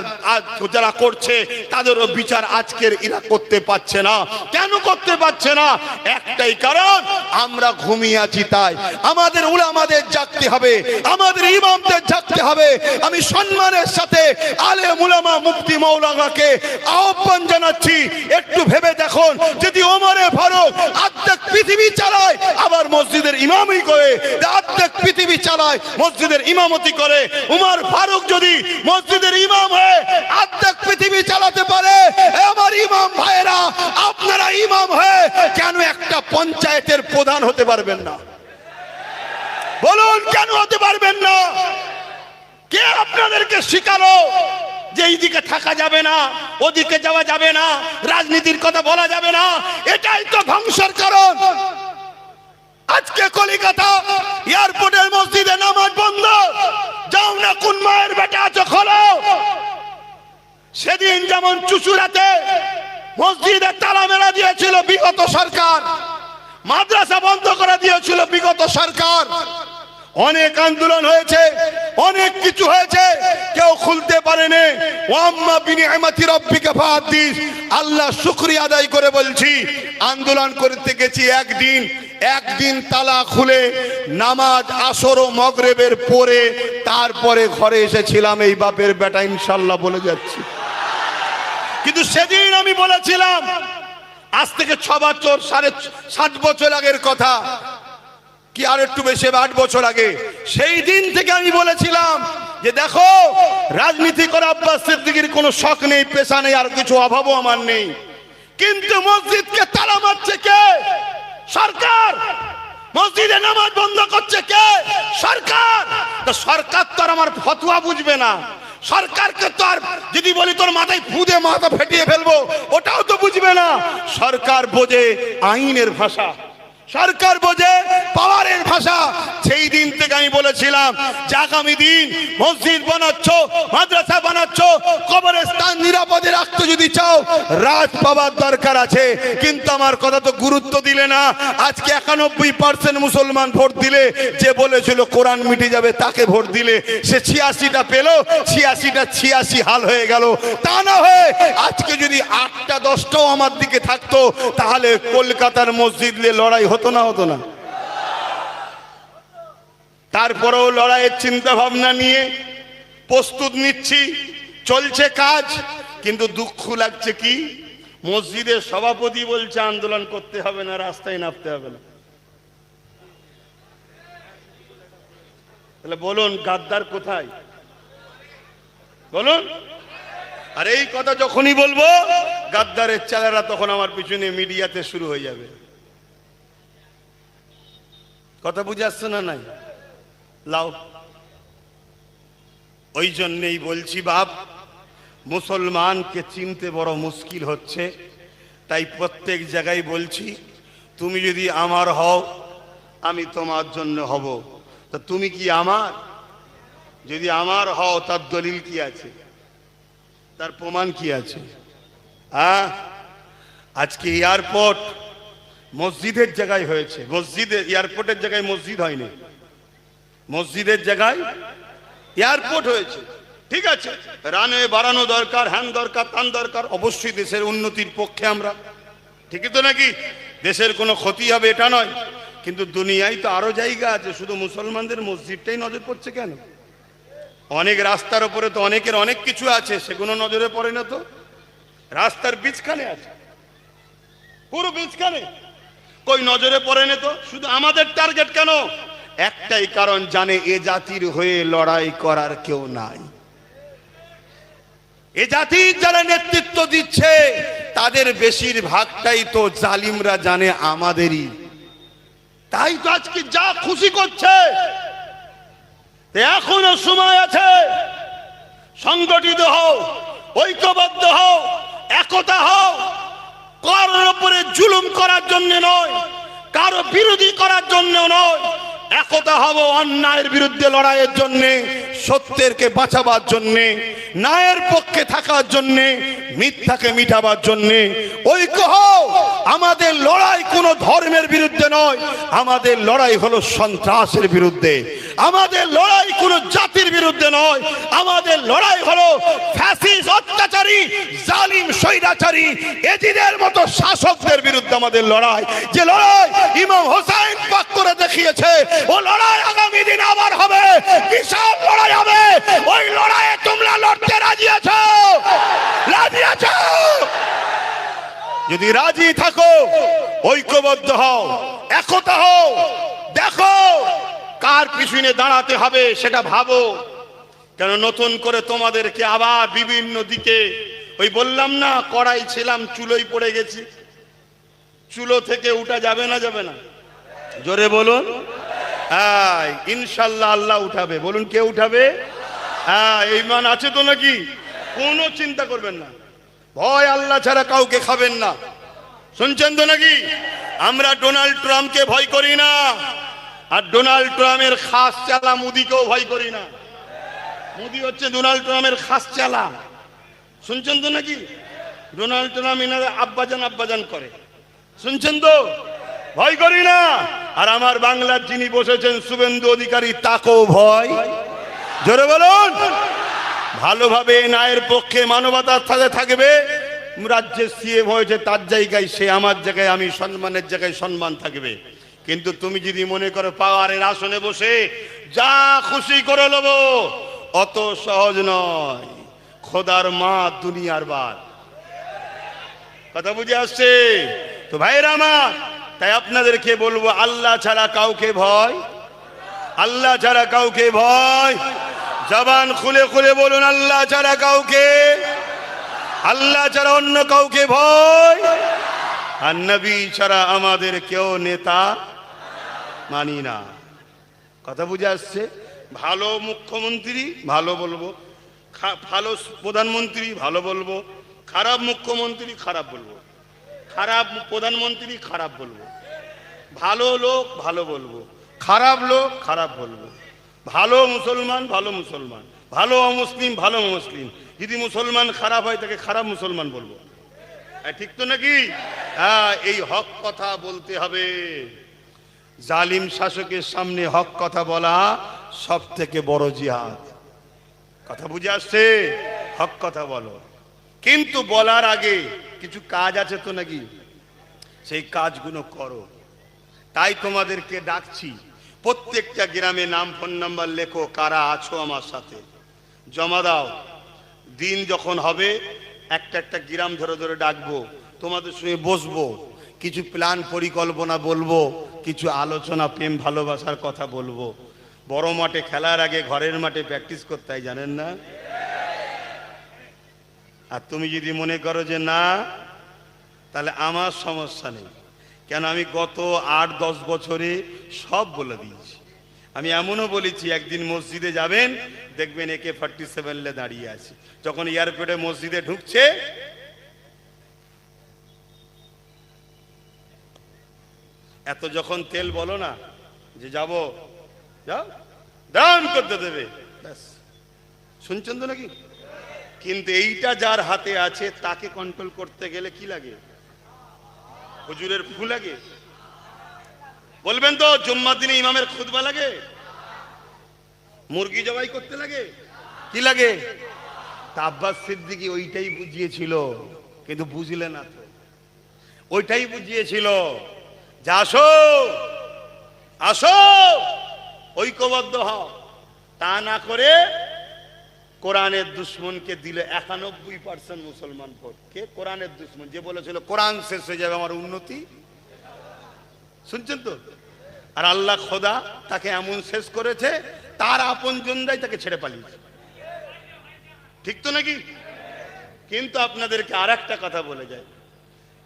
S1: যারা করছে, তাদেরও বিচার আজকের এরা করতে পারছে না। কেন করতে পারছে না? একটাই কারণ, আমরা ঘুমিয়ে আছি। তাই আমাদের উলামাদের জাগতে হবে, আমাদের ইমামদের জাগতে হবে। আমি সম্মানের সাথে আলেম উলামা মুফতি মাওলানাকে আহ্বান জানাচ্ছি, একটু ভেবে দেখুন, যদি ওমরে ফারুক অর্ধেক পৃথিবী চালায়, আবার মসজিদের ইমামই করে, অর্ধেক পৃথিবী চালায়, মসজিদের ইমামতি করে, উমর ফারুক যদি মসজিদের ইমাম হয়ে অর্ধেক পৃথিবী চালাতে পারে, আমার ইমাম ভাইরা আপনারা ইমাম হয়ে কেন একটা পঞ্চায়েতের প্রধান হতে পারবেন না? বলুন, কেন হতে পারবেন না? কে আপনাদেরকে শিখালো যে এইদিকে থাকা যাবে না, ওদিকে যাওয়া যাবে না, রাজনীতির কথা বলা যাবে না? এটাই তো ধ্বংসের কারণ। আজকে কলিকাতা এয়ারপোর্টের মসজিদে নামাজ বন্ধ। যাও না, কোন মায়ের বেটা আছো খোলো। সেদিন যেমন চুচুড়াতে মসজিদে তালা মেরা দিয়েছিল বিগত সরকার, মাদ্রাসা বন্ধ করে দিয়েছিল বিগত সরকার, অনেক আন্দোলন হয়েছে, অনেক কিছু হয়েছে, কেউ খুলতে পারেনি। ওয়াম্মা বিনিআমাতি রাব্বিকা ফাহাদ্দিস। আল্লাহ শুকরিয়া আদায় করে বলছি, আন্দোলন করতে গেছি একদিন তালা খুলে নামাজ আসর ও মাগরিবের পরে তারপরে ঘরে এসেছিলাম। এই বাপের বেটা ইনশাআল্লাহ বলে যাচ্ছি। কিন্তু সেদিন আমি বলেছিলাম, আজ থেকে 6 বছর 7.5 বছর আগের কথা, কি আর একটু বেশি, 8 বছর আগে, সেই দিন থেকে আমি বলেছিলাম যে দেখো, রাজনীতি করা আব্বাস সিদ্দিকীর কোনো শখ নেই, পেশা নেই, আর কিছু অভাবও আমার নেই, কিন্তু মসজিদকে তালা মারছে কে? সরকার। মসজিদে নামাজ বন্ধ করছে কে? সরকার। তো সরকার তো আর আমার ফতোয়া বুঝবে না, সরকারকে তো আর যদি বলি তোর মাথায় ফুদে মাথা ফেটিয়ে ফেলবো, ওটাও তো বুঝবে না। সরকার বোঝে আইনের ভাষা, সরকার বোঝে পাওয়ারের ভাষা। সেই দিন থেকে আমি বলেছিলাম যে আগামী দিন মসজিদ বানাচ্ছ, মাদ্রাসা বানাচ্ছ, কবরস্থান নিরাপদে রাখতে যদি চাও, রাজ পাওয়ার দরকার আছে। কিন্তু আমার কথা তো গুরুত্ব দিলে না। আজকে 91% মুসলমান ভোট দিলে, যে বলেছিল কোরআন মিটে যাবে তাকে ভোট দিলে, সে 86টা পেল, 86টা 86 হাল হয়ে গেল। তা না হয়ে আজকে যদি 8টা 10টাও আমার দিকে থাকতো, তাহলে কলকাতার মসজিদ নিয়ে লড়াই হতো না? হতো না? তারপরেও লড়াইয়ের চিন্তা ভাবনা নিয়ে প্রস্তুত নিচ্ছি, চলছে কাজ। কিন্তু দুঃখ লাগছে কি, মসজিদের সভাপতি বলছে আন্দোলন করতে হবে না, রাস্তায় নামতে হবে না। তাহলে বলুন, গাদ্দার কোথায়? বলুন। আর এই কথা যখনই বলবো, গাদ্দারের চেলারা তখন আমার পিছনে মিডিয়াতে শুরু হয়ে যাবে। কথা বুঝে আসছে না? নাই লাও। ওই জন্যই বলছি বাপ, মুসলমানকে চিনতে বড় মুশকিল হচ্ছে। তাই প্রত্যেক জায়গায় বলছি, তুমি যদি আমার হও, আমি তোমার জন্য হব। তা তুমি কি আমার? যদি আমার হও, তার দলিল কি আছে? তার প্রমাণ কি আছে? আজকে এয়ারপোর্ট মসজিদের জায়গায় হয়েছে, মসজিদের এয়ারপোর্টের জায়গায় মসজিদ হয়নি, মসজিদের জায়গায় এয়ারপোর্ট হয়েছে। ঠিক আছে, রানওয়ে বাড়ানো দরকার, হ্যান দরকার, তান দরকার, অবশ্যই দেশের উন্নতির পক্ষে আমরা। ঠিকই তো নাকি? দেশের কোনো ক্ষতি হবে এটা নয়। কিন্তু দুনিয়ায় তো আরো জায়গা আছে, শুধু মুসলমানদের মসজিদটাই নজর পড়ছে কেন? অনেক রাস্তার উপরে তো অনেকের অনেক কিছু আছে, সেগুলো নজরে পড়ে না তো। রাস্তার বীজখানে আছে, পুরো বীজখানে, কই নজরে পড়ে না তো। শুধু আমাদের টার্গেট কেন? একটাই কারণ, জানে এ জাতির হয়ে লড়াই করার কেউ নাই। এ জাতির যারা নেতৃত্ব দিচ্ছে, তাদের বেশিরভাগটাই তো জালিমরা জানে আমাদেরই। তাই তো আজকে যা খুশি করছে। এখনো সময় আছে, সংগঠিত হও, ঐক্যবদ্ধ হও, একতা হও। কারোর উপরে জুলুম করার জন্য নয়, কারো বিরোধী করার জন্য নয়। একতা হব অন্যায়ের বিরুদ্ধে লড়াইয়ের জন্য, সত্যেরকে বাঁচাবার জন্যে, ন্যায়ের পক্ষে থাকার জন্যে, মিথ্যাকে মিটাবার জন্যে ঐক্য হও। আমাদের লড়াই কোনো ধর্মের বিরুদ্ধে নয়, আমাদের লড়াই হলো সন্ত্রাসের বিরুদ্ধে। আমাদের লড়াই কোনো জাতির বিরুদ্ধে নয়, আমাদের লড়াই হলো ফ্যাসিস্ট, অত্যাচারী, জালিম, স্বৈরাচারী, এজিদের মতো শাসকদের বিরুদ্ধে আমাদের লড়াই। যে লড়াই ইমাম হোসেন পাক করে দেখিয়েছে, ও লড়াই আগামী দিন আবার হবে, বিশাল লড়াই হবে। ওই লড়াইয়ে তোমরা লড়তে রাজি আছো? রাজি আছো? যদি রাজি থাকো ঐক্যবদ্ধ হও, একতা হও। দেখো কার পিছনে দাঁড়াতে হবে সেটা ভাবো। কেন নতুন করে তোমাদেরকে আবার বিভিন্ন দিকে, ওই বললাম না কড়াই ছিলাম চুলোই পড়ে গেছি, চুলো থেকে উঠা যাবে না? যাবে না? জোরে বলুন। হ্যাঁ ইনশাল্লাহ আল্লাহ উঠাবে। বলুন কে উঠাবে? হ্যাঁ ঈমান আছে তো নাকি? কোনো চিন্তা করবেন না, ভয় আল্লাহ ছাড়া কাউকে খাবেন না। শুনছেন তো নাকি? আমরা ডোনাল্ড ট্রাম্পকে ভয় করি না, আর ডোনাল্ড ট্রাম্পের খাস চালা মোদিকেও ভয় করি না। মোদি হচ্ছে ডোনাল্ড ট্রাম্পের খাস চালা। শুনছেন তো নাকি? ডোনাল্ড ট্রাম্প এনারা আব্বাজান আব্বাজান করে। শুনছেন তো? ভয় করি না। আর আমার বাংলার যিনি বসেছেন শুভেন্দু অধিকারী, তাকেও ভয়। জোরে বলুন। ভালোভাবে ন্যায়ের পক্ষে মানবতার সাথে থাকবে। রাজ্যের সিএম হয়েছে, তার জায়গায় সে, আমার জায়গায় আমি, সম্মানের জায়গায় সম্মান থাকবে। কিন্তু তুমি যদি মনে করো পাওয়ারের আসনে বসে যা খুশি করে নেব, অত সহজ নয়। খোদার মা দুনিয়ার বাদ। কথা বুঝে আসছে তো ভাইরা আমার? তাই আপনাদেরকে বলবো, আল্লাহ ছাড়া কাউকে ভয়, আল্লাহ ছাড়া কাউকে ভয়। জবান খুলে খুলে বলুন, আল্লাহ ছাড়া কাউকে, আল্লাহ ছাড়া অন্য কাউকে ভয়। আর নবী ছাড়া আমাদের কেউ নেতা মানি না। কথা বুঝে আসছে? ভালো মুখ্যমন্ত্রী ভালো বলবো, ভালো প্রধানমন্ত্রী ভালো বলবো, খারাপ মুখ্যমন্ত্রী খারাপ বলবো, খারাপ প্রধানমন্ত্রী খারাপ বলবো, ভালো লোক ভালো বলবো, খারাপ লোক খারাপ বলবো, ভালো মুসলমান ভালো মুসলমান, ভালো অমুসলিম ভালো মুসলিম। যদি মুসলমান খারাপ হয় তাকে খারাপ মুসলমান বলবো। ঠিক তো নাকি? হ্যাঁ, এই হক কথা বলতে হবে। জালিম শাসকের সামনে হক কথা বলা সব থেকে বড় জিহাদ। কথা বুঝে আসছে? হক কথা বলো, কিন্তু বলার আগে কিছু কাজ আছে তো নাকি? সেই কাজগুলো করো। তাই তোমাদেরকে ডাকছি, প্রত্যেকটা গ্রামে নাম ফোন নাম্বার লেখো, কারা আছো আমার সাথে জমা দাও। দিন যখন হবে একটা একটা গ্রাম ধরে ধরে ডাকবো, তোমাদের সঙ্গে বসবো, কিছু প্ল্যান পরিকল্পনা বলবো, কিছু আলোচনা প্রেম ভালোবাসার কথা বলবো। বড় মাঠে খেলার আগে ঘরের মাঠে প্র্যাকটিস করতে হয়, জানেন না? আর তুমি যদি মনে করো যে না, তাহলে আমার সমস্যা নেই। কেন আমি গত 8-10 বছরে সব বলে দিয়েছি। আমি এমনও বলেছি, একদিন মসজিদে যাবেন, দেখবেন AK-47 দাঁড়িয়ে আছে। যখন এয়ারপোর্টে মসজিদে ঢুকছে, এত যখন তেল বলো না যে যাবো, যাও দান করতে দেবে, ব্যাস। শুনছেন তো নাকি? কিন্তু এইটা যার হাতে আছে তাকে কন্ট্রোল করতে গেলে কি লাগে? হুজুরের ফু লাগে? বলবেন তো জুম্মার দিনে ইমামের খুতবা লাগে? মুরগি জবাই করতে লাগে? কি লাগে? তা আব্বাস সিদ্দিকী ওইটাই বুঝিয়েছিল, কিন্তু বুঝলে না তো। ওইটাই বুঝিয়েছিল যে আসো আসো ঐক্যবদ্ধ হও। তা না করে কোরআনের দুশ্মনকে দিলে 91% মুসলমান ভোট। কে কোরআনের দুশ্মন? যে বলেছিল কোরআন শেষ হয়ে যাবে আমার উন্নতি। শুনছেন তো? আর আল্লাহ খোদা তাকে এমন শেষ করেছে, তার আপনজনরাই তাকে ছেড়ে পালিয়েছে। ঠিক তো নাকি? কিন্তু আপনাদেরকে আর একটা কথা বলে যায়,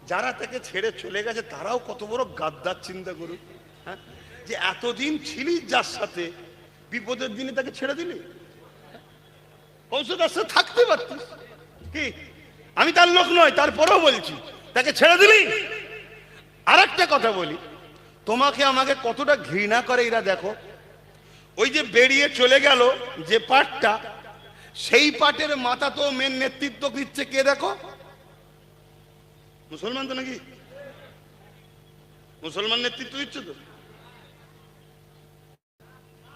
S1: যারা তাকে ছেড়ে চলে গেছে তারাও কত বড় গাদ্দার, চিন্তা করুন। হ্যাঁ, যে এতদিন ছিলি যার সাথে, বিপদের দিনে তাকে ছেড়ে দিলি, তার সাথে থাকতে পারতিস কি? আমি তার লোক নয়, তারপরেও বলছি তাকে ছেড়ে দিলি। আর একটা কথা বলি, তোমাকে আমাকে কতটা ঘৃণা করে এরা দেখো। ওই যে বেরিয়ে চলে গেল যে পাটটা, সেই পাটের মাথা তো মেন নেতৃত্ব দিচ্ছে কে দেখো? মুসলমান তো নাকি? মুসলমান নেতৃত্ব দিচ্ছে তো,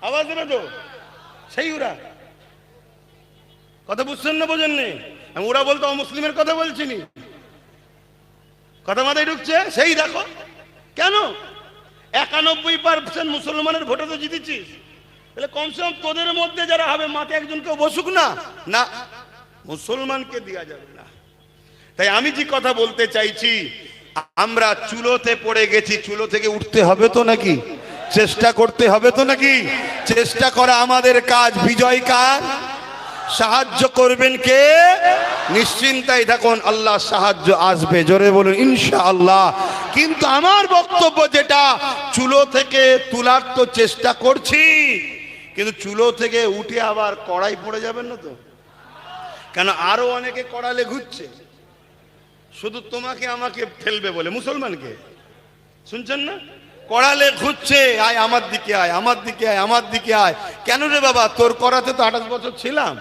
S1: আওয়াজ দেবে তো সেই ওরা। কথা বুঝছেন না বোঝেননি? আমি ওরা বলতো মুসলিমের কথা বলছি নি, কথা মাথায় ঢুকছে? সেই দেখো কেন 91% মুসলমানের ভোটে তো জিতেছিস, তাহলে কমসে কম তোদের মধ্যে যারা হবে মাঠে একজন কেউ বসুক না। না, মুসলমানকে দেওয়া যাবে না। তাই আমি যে কথা বলতে চাইছি, আমরা চুলোতে পড়ে গেছি, চুলো থেকে উঠতে হবে তো নাকি? চেষ্টা করতে হবে তো নাকি? চেষ্টা করা আমাদের কাজ। বিজয় কার? সাহায্য করবেন কে? নিশ্চিন্তায় থাকুন, আল্লাহ সাহায্য আসবে। জোরে বলুন ইনশাআল্লাহ। কিন্তু আমার বক্তব্য যেটা, চুলো থেকে তোলার তো চেষ্টা করছি, কিন্তু চুলো থেকে উঠে আবার কড়াই পড়ে যাবেন না তো? কেন আরো অনেকে কড়ালে ঘুরছে, শুধু তোমাকে আমাকে ফেলবে বলে। মুসলমানকে শুনছেন না? কড়ালে ঘুরছে, আয় আমার দিকে, আয় আমার দিকে, আয় আমার দিকে আয়। কেন রে বাবা? তোর করাতে তো 28 বছর ছিলাম,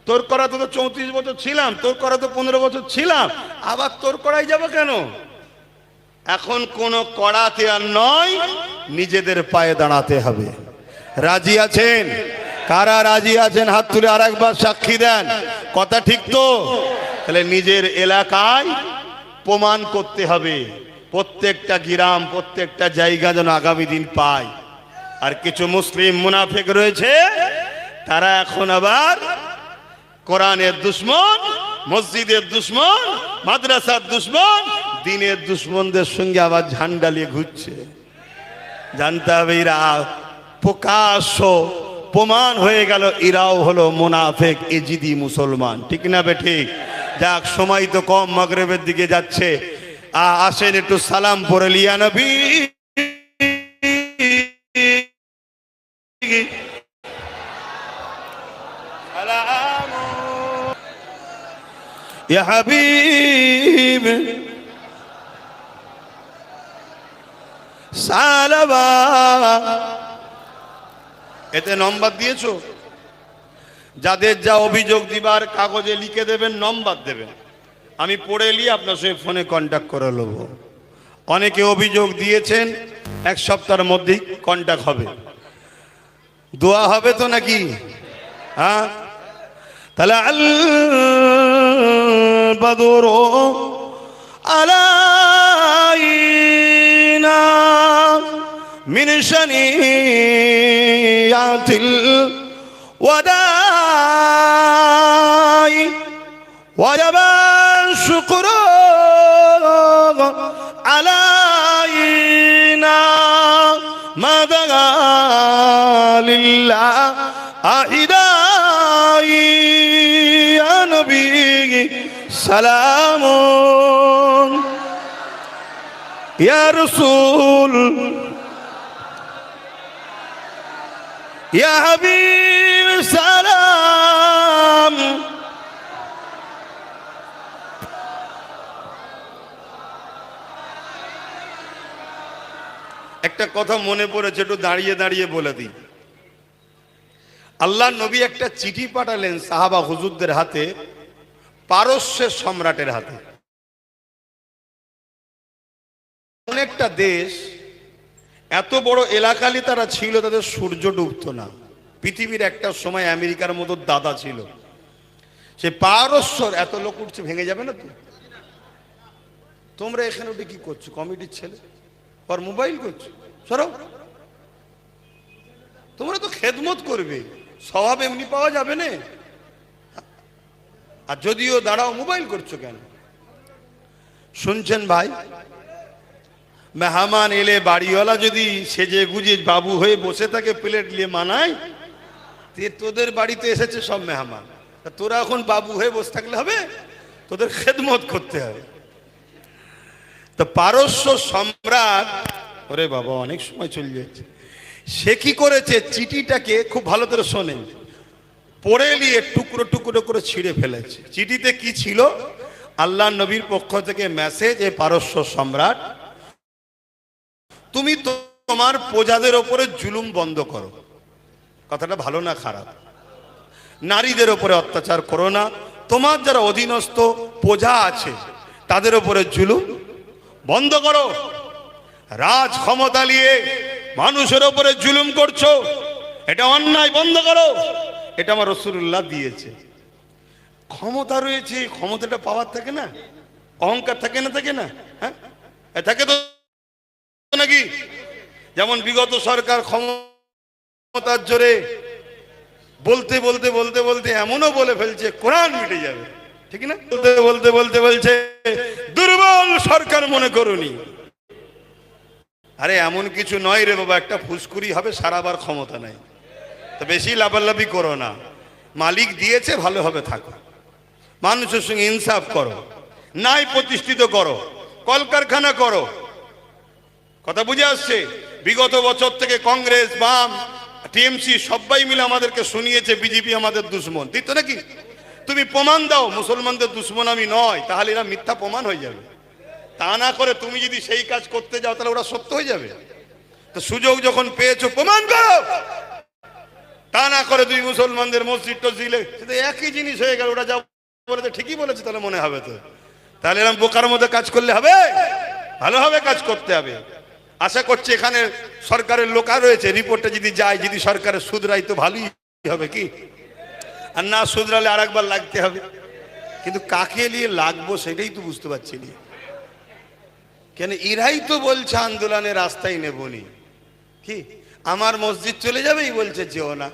S1: তোর করাতে তো 34 বছর ছিলাম, তোর করাতে 15 বছর ছিলাম, আবার তোর কড়াই যাবো কেন? এখন কোন কড়াতে আর নয়, নিজেদের পায়ে দাঁড়াতে হবে। রাজি আছেন? কারা রাজি আছেন হাত তুলে আর একবার সাক্ষী দেন। কথা ঠিক তো? তাহলে নিজের এলাকায় প্রমাণ করতে হবে, প্রত্যেকটা গ্রাম, প্রত্যেকটা জায়গা যেন আগামী দিন পায়। আর কিছু মুসলিম মুনাফিক রয়েছে, তারা এখন আবার কোরআনের দুশ্মন, মসজিদের দুশ্মন, মাদ্রাসার দুশ্মন, দিনের দুশ্মনদের সঙ্গে আবার ঝান্ডা নিয়ে ঘুরছে। জানতে হবে এরা প্রকাশ্য প্রমাণ হয়ে গেল, এরাও হলো মুনাফিক, ইজিদি মুসলমান। ঠিক না বে ঠিক? যাক, সময় তো কম, মাগরিবের দিকে যাচ্ছে। আসেন একটু সালাম পড়ে লিয়া নবী। সালাম ইয়া হাবিব সালাবা। এতে নম্বর দিয়েছো? যাদের যা অভিযোগ দিবার কাগজে লিখে দেবেন, নম্বর দেবেন, আমি পড়ে নিয়ে আপনার সঙ্গে ফোনে কন্ট্যাক্ট করে নেব। অনেকে অভিযোগ দিয়েছেন, এক সপ্তাহের মধ্যেই কন্ট্যাক্ট হবে। দোয়া হবে তো নাকি? হ্যাঁ, তাহলে আল বাদরু আলাইনা মিন শানিয়াতিল ওয়াদাই ওয়াজাবা শুকরু আলাইনা মাদা লিল্লাহ আইদাই ইয়া নবী সালামুন ইয়া রাসূল ইয়া হাবিব সালাম। একটা কথা মনে পড়েছে, একটু দাঁড়িয়ে দাঁড়িয়ে বলে দিই। আল্লাহ নবী একটা চিঠি পাঠালেন সাহাবা হুজুরদের হাতে, পারস্যের সম্রাটের হাতে। অনেকটা দেশ, এত বড় এলাকালি তারা ছিল, তাদের সূর্য ডুবতো না। পৃথিবীর একটা সময় আমেরিকার মতো দাদা ছিল, সে পারস্যর এত লোক উঠছে, ভেঙে যাবে না তো? তোমরা এখানে উঠে কি করছো? কমিটির ছেলে আর মোবাইল করছো, সরো। তোমরা তো খেদমত করবে, স্বভাব এমনি পাওয়া যাবে না। আর যদিও দাঁড়াও, মোবাইল করছো কেন? শুনছেন ভাই, মেহমান এলে বাড়িওয়ালা যদি সেজে গুজে বাবু হয়ে বসে থাকে, প্লেট নিয়ে মানায়, তোদের বাড়িতে এসেছে সব মেহমান, তোরা এখন বাবু হয়ে বসে থাকলে হবে? তোদের খেদমত করতে হবে। তো পারস্য সম্রাট, ওরে বাবা অনেক সময় চলে যাচ্ছে, সে কি করেছে, চিঠিটাকে খুব ভালো করে শোনেন, পড়ে নিয়ে টুকরো টুকরো করে ছিঁড়ে ফেলেছে। চিঠিতে কি ছিল? আল্লাহ নবীর পক্ষ থেকে মেসেজ, এ পারস্য সম্রাট, তুমি তোমার প্রজাদের ওপরে জুলুম বন্ধ করো। কথাটা ভালো না খারাপ? নারীদের উপরে অত্যাচার করো না, তোমার যারা অধীনস্থ প্রজা আছে তাদের উপরে জুলুম বন্ধ করো। রাজ ক্ষমতা নিয়ে মানুষের উপরে জুলুম করছো, এটা অন্যায়, বন্ধ করো। এটা আমার রাসূলুল্লাহ দিয়েছে। ক্ষমতা রয়েছে, ক্ষমতাটা পাওয়ার থাকে না, অহংকার থাকে না, থাকে না? হ্যাঁ থাকে তো নাকি? যেমন বিগত সরকার ক্ষমতার জোরে বলতে বলতে বলতে বলতে এমনও বলে ফেলছে কোরআন মিটে যাবে, ঠিক না? বলতে বলতে বলতে বলছে দুর্বল সরকার মনে করুনি। আরে এমন কিছু নয় রে বাবা, একটা ফুসকুরি হবে, সারাবার ক্ষমতা নাই। তো বেশি লাফালাফি করো না, মালিক দিয়েছে ভালোভাবে থাকো, মানুষের সঙ্গে ইনসাফ করো, নাই প্রতিষ্ঠিত করো, কলকারখানা করো। কথা বুঝে আসছে? বিগত বছর থেকে কংগ্রেস, বাম, টিএমসি সবাই মিলে আমাদেরকে শুনিয়েছে বিজেপি আমাদের দুশ্মন, ঠিক তো নাকি? তুমি প্রমাণ দাও মুসলমানদের দুশ্মন আমি নয়, তাহলে এরা মিথ্যা প্রমাণ হয়ে যাবে। তা না করে তুমি যদি সেই কাজ করতে যাও তাহলে ওরা সত্য হয়ে যাবে। তো সুযোগ যখন পেয়েছো প্রমাণ করো। তা না করে তুমি মুসলমানদের মসজিদ টসজিদে, সেটা একই জিনিস হয়ে গেল। ওরা যা বলেছে ঠিকই বলেছে তাহলে মনে হবে, তো তাহলে এরকম বোকার মধ্যে কাজ করলে হবে? ভালোভাবে কাজ করতে হবে। আশা করছি এখানে সরকারের লোক রয়েছে, রিপোর্টটা যদি যায়, যদি সরকারের শুধরাই তো ভালোই হবে, কি? আর না শুধরালে আর একবার লাগতে হবে। কিন্তু কাকে নিয়ে লাগবো সেটাই তো বুঝতে পারছি না। কেন এরাই তো বলছে আন্দোলনের রাস্তায় নেবনি, কি আমার মসজিদ চলে যাবেই বলছে, যেও না।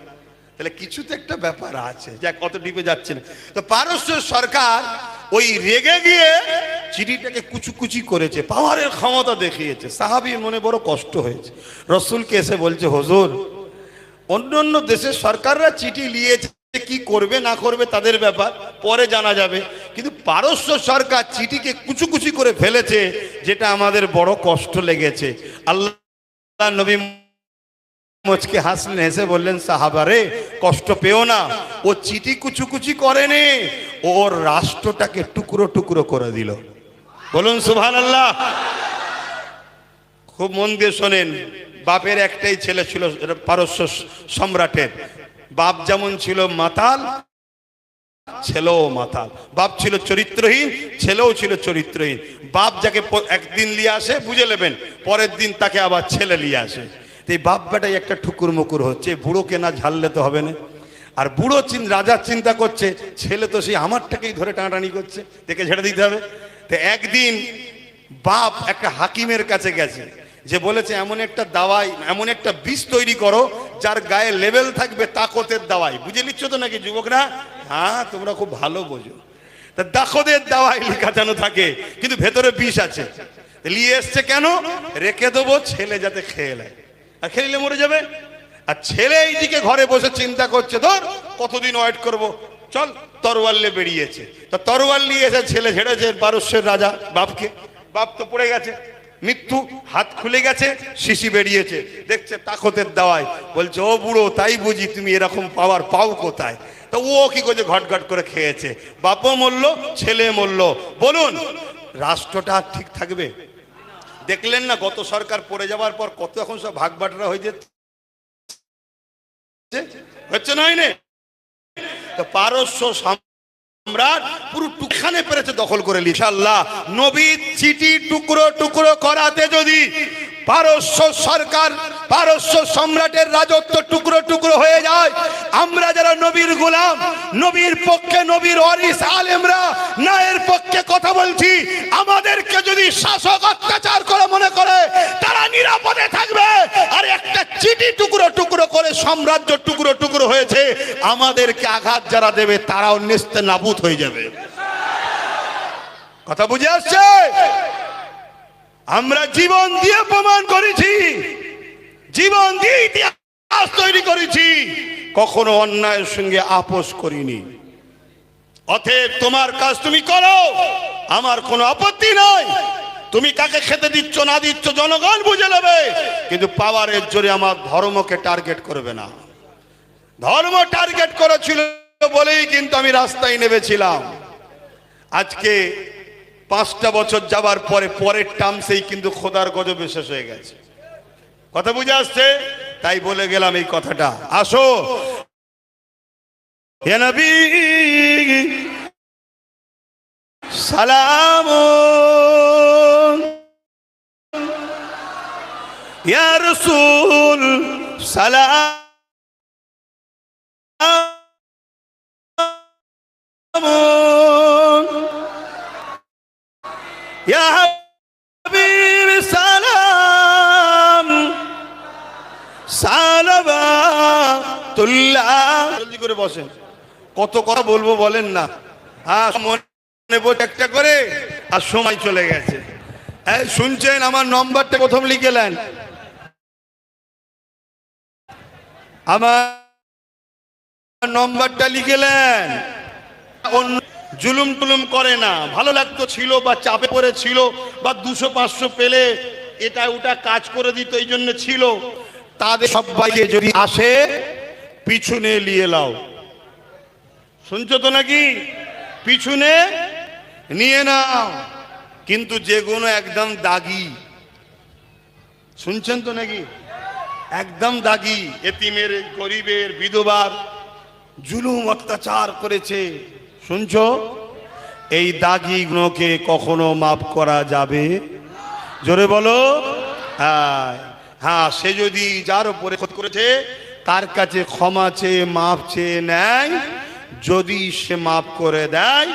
S1: তাহলে কিছু তো একটা ব্যাপার আছে, যাক অত ডিপে যাচ্ছে না। তো পারস্য সরকার ওই রেগে গিয়ে চিঠিটাকে কুচি করেছে, পাওয়ারের ক্ষমতা দেখিয়েছে। সাহাবীর মনে বড় কষ্ট হয়েছে, রাসূলকে এসে বলছে হুজুর, অন্য অন্য দেশের সরকাররা চিঠি নিয়েছে, কি করবে না করবে তাদের ব্যাপার, পরে জানা যাবে, কিন্তু পারস্য সরকার চিঠিকে কুচি করে ফেলেছে, যেটা আমাদের বড় কষ্ট লেগেছে। আল্লাহ নবী মুচকে হাসলেন, হেসে বললেন সাহাবারে কষ্ট পেও না, ও চিঠি কুচি করেনি, ওর রাষ্ট্রটাকে টুকরো টুকরো করে দিল। বলুন সুবহানাল্লাহ। খুব মন দিয়ে শোনেন, বাপের একটাই ছেলে ছিল পারস্য সম্রাটের। বাপ যেমন ছিল মাতাল, ছেলেও মাতাল। বাপ ছিল চরিত্রহীন, ছেলেও ছিল চরিত্রহীন। বাপ যাকে একদিন নিয়ে আসে বুঝে নেবেন, পরের দিন তাকে আবার ছেলে নিয়ে আসে। এই বাপ বেটাই একটা ঠুকুর মুকুর হচ্ছে, বুড়োকে না ঝাললে তো হবে না। আর বুড়ো রাজার চিন্তা করছে, ছেলে তো সেই আমারটাকেই ধরে টানাটানি করছে, দেখে ছেড়ে দিতে হবে। তো একদিন বাপ একটা হাকিমের কাছে গেছে, যে বলেছে এমন একটা দাওয়াই, এমন একটা বিষ তৈরি করো যার গায়ে লেভেল থাকবে তাকতের দাওয়াই। বুঝে নিচ্ছ তো নাকি যুবকরা? হ্যাঁ, তোমরা খুব ভালো বোঝো। তা তাকতের দাওয়াই লেখা যেন থাকে, কিন্তু ভেতরে বিষ আছে। নিয়ে এসছে কেন? রেখে দেবো, ছেলে যাতে খেয়ে নেয়, আর খেলে মরে যাবে। আর ছেলে এইদিকে ঘরে বসে চিন্তা করছে, ধর কতদিন ওয়েট করব, চল তরোয়াল নিয়ে বেরিয়েছে। তো তরোয়াল নিয়ে এসে ছেলে ছেড়েছে পারস্যের রাজা বাপকে। বাপ তো পড়ে গেছে, মৃত্যু, হাত খুলে গেছে, শিশি বেরিয়েছে, দেখছে তাকতের দাওয়াই। বলছে ও বুড়ো, তাই বুঝি তুমি এরকম পাওয়ার পাও কোথায়? তো ও কি করছে, ঘটঘট করে খেয়েছে। বাপও মরল, ছেলে মরল। বলুন রাষ্ট্রটা ঠিক থাকবে? দেখলেন না গত সরকার পড়ে যাওয়ার পর কত এখন সব ভাগ বাটরা হয়ে যাচ্ছে, হচ্ছে নয় না? তো পারস্য সম্রাট পুরো টুকখানে পেরেছে দখল করে। ইনশাআল্লাহ নবীর চিঠি টুকরো টুকরো করাতে যদি পারস্য সরকার, পারস্য সম্রাটের রাজত্ব টুকরো টুকরো হয়ে যায়, আমরা যারা নবীর গোলাম, নবীর পক্ষে, নবীর ওয়ারিস আলেমরা ন্যায়ের পক্ষে কথা বলছি, আমাদেরকে যদি শাসক অত্যাচার করে মনে করে, তারা নিরাপদে থাকবে। আর একটা চিঠি টুকরো টুকরো করে সাম্রাজ্য টুকরো টুকরো হয়েছে, আমাদেরকে আঘাত যারা দেবে তারাও নেস্তে নাবুদ হয়ে যাবে। কথা বুঝে আসছে? আমরা জীবন দিয়ে প্রমাণ করেছি, জীবন দিয়ে ইতিহাস তৈরি করেছি, কখনো অন্যায়ের সঙ্গে আপোষ করিনি। অতএব তোমার কাজ তুমি করো, আমার কোনো আপত্তি নাই। তুমি কাকে খেতে দিচ্ছ না দিচ্ছ জনগণ বুঝে নেবে, কিন্তু পাওয়ারের জোরে আমার ধর্মকে টার্গেট করবে না। ধর্ম টার্গেট করেছিল বলেই কিন্তু আমি রাস্তায় নেমেছিলাম। আজকে 5টা বছর যাবার পরে পরের টার্মসেই কিন্তু খোদার গজবে শেষ হয়ে গেছে। কথা বুঝে আসছে? তাই বলে গেলাম এই কথাটা। আসো হে নবী সালাম, ইয়া রাসূল সালাম, ইয়া হাবিব সালাম সালাবাতুল্লাহ। জলদি করে বসেন, কত কথা বলবো বলেন না। হ্যাঁ মনে পড়ে একটা করে, আর সময় চলে গেছে। শুনছেন? আমার নম্বরটা প্রথম লিখেলেন, আমার নম্বরটা লিখেলেন। জুলুম টুলুম করে না, ভালো লাগতো ছিল বা চাপে পড়ে ছিল বা 200-500 পেলে এটা ওটা কাজ করে দিত, এই জন্য ছিল। তাদের সবাইকে যদি আসে পিছনে নিয়ে লাও। শুনছো তো নাকি? পিছনে নিয়ে নাও। কিন্তু যেগুলো একদম দাগি, শুনছেন তো নাকি? একদম দাগি, এতিমের, গরিবের, বিধবার জুলুম অত্যাচার করেছে, শুনছো? এই দাগিগুলোকে কখনো মাফ করা যাবে? জোরে বলো। হ্যাঁ হ্যাঁ, সে যদি যার উপরে ক্ষতি করেছে তার কাছে ক্ষমা চেয়ে মাফ চেয়ে নেয়, যদি সে মাফ করে দেয়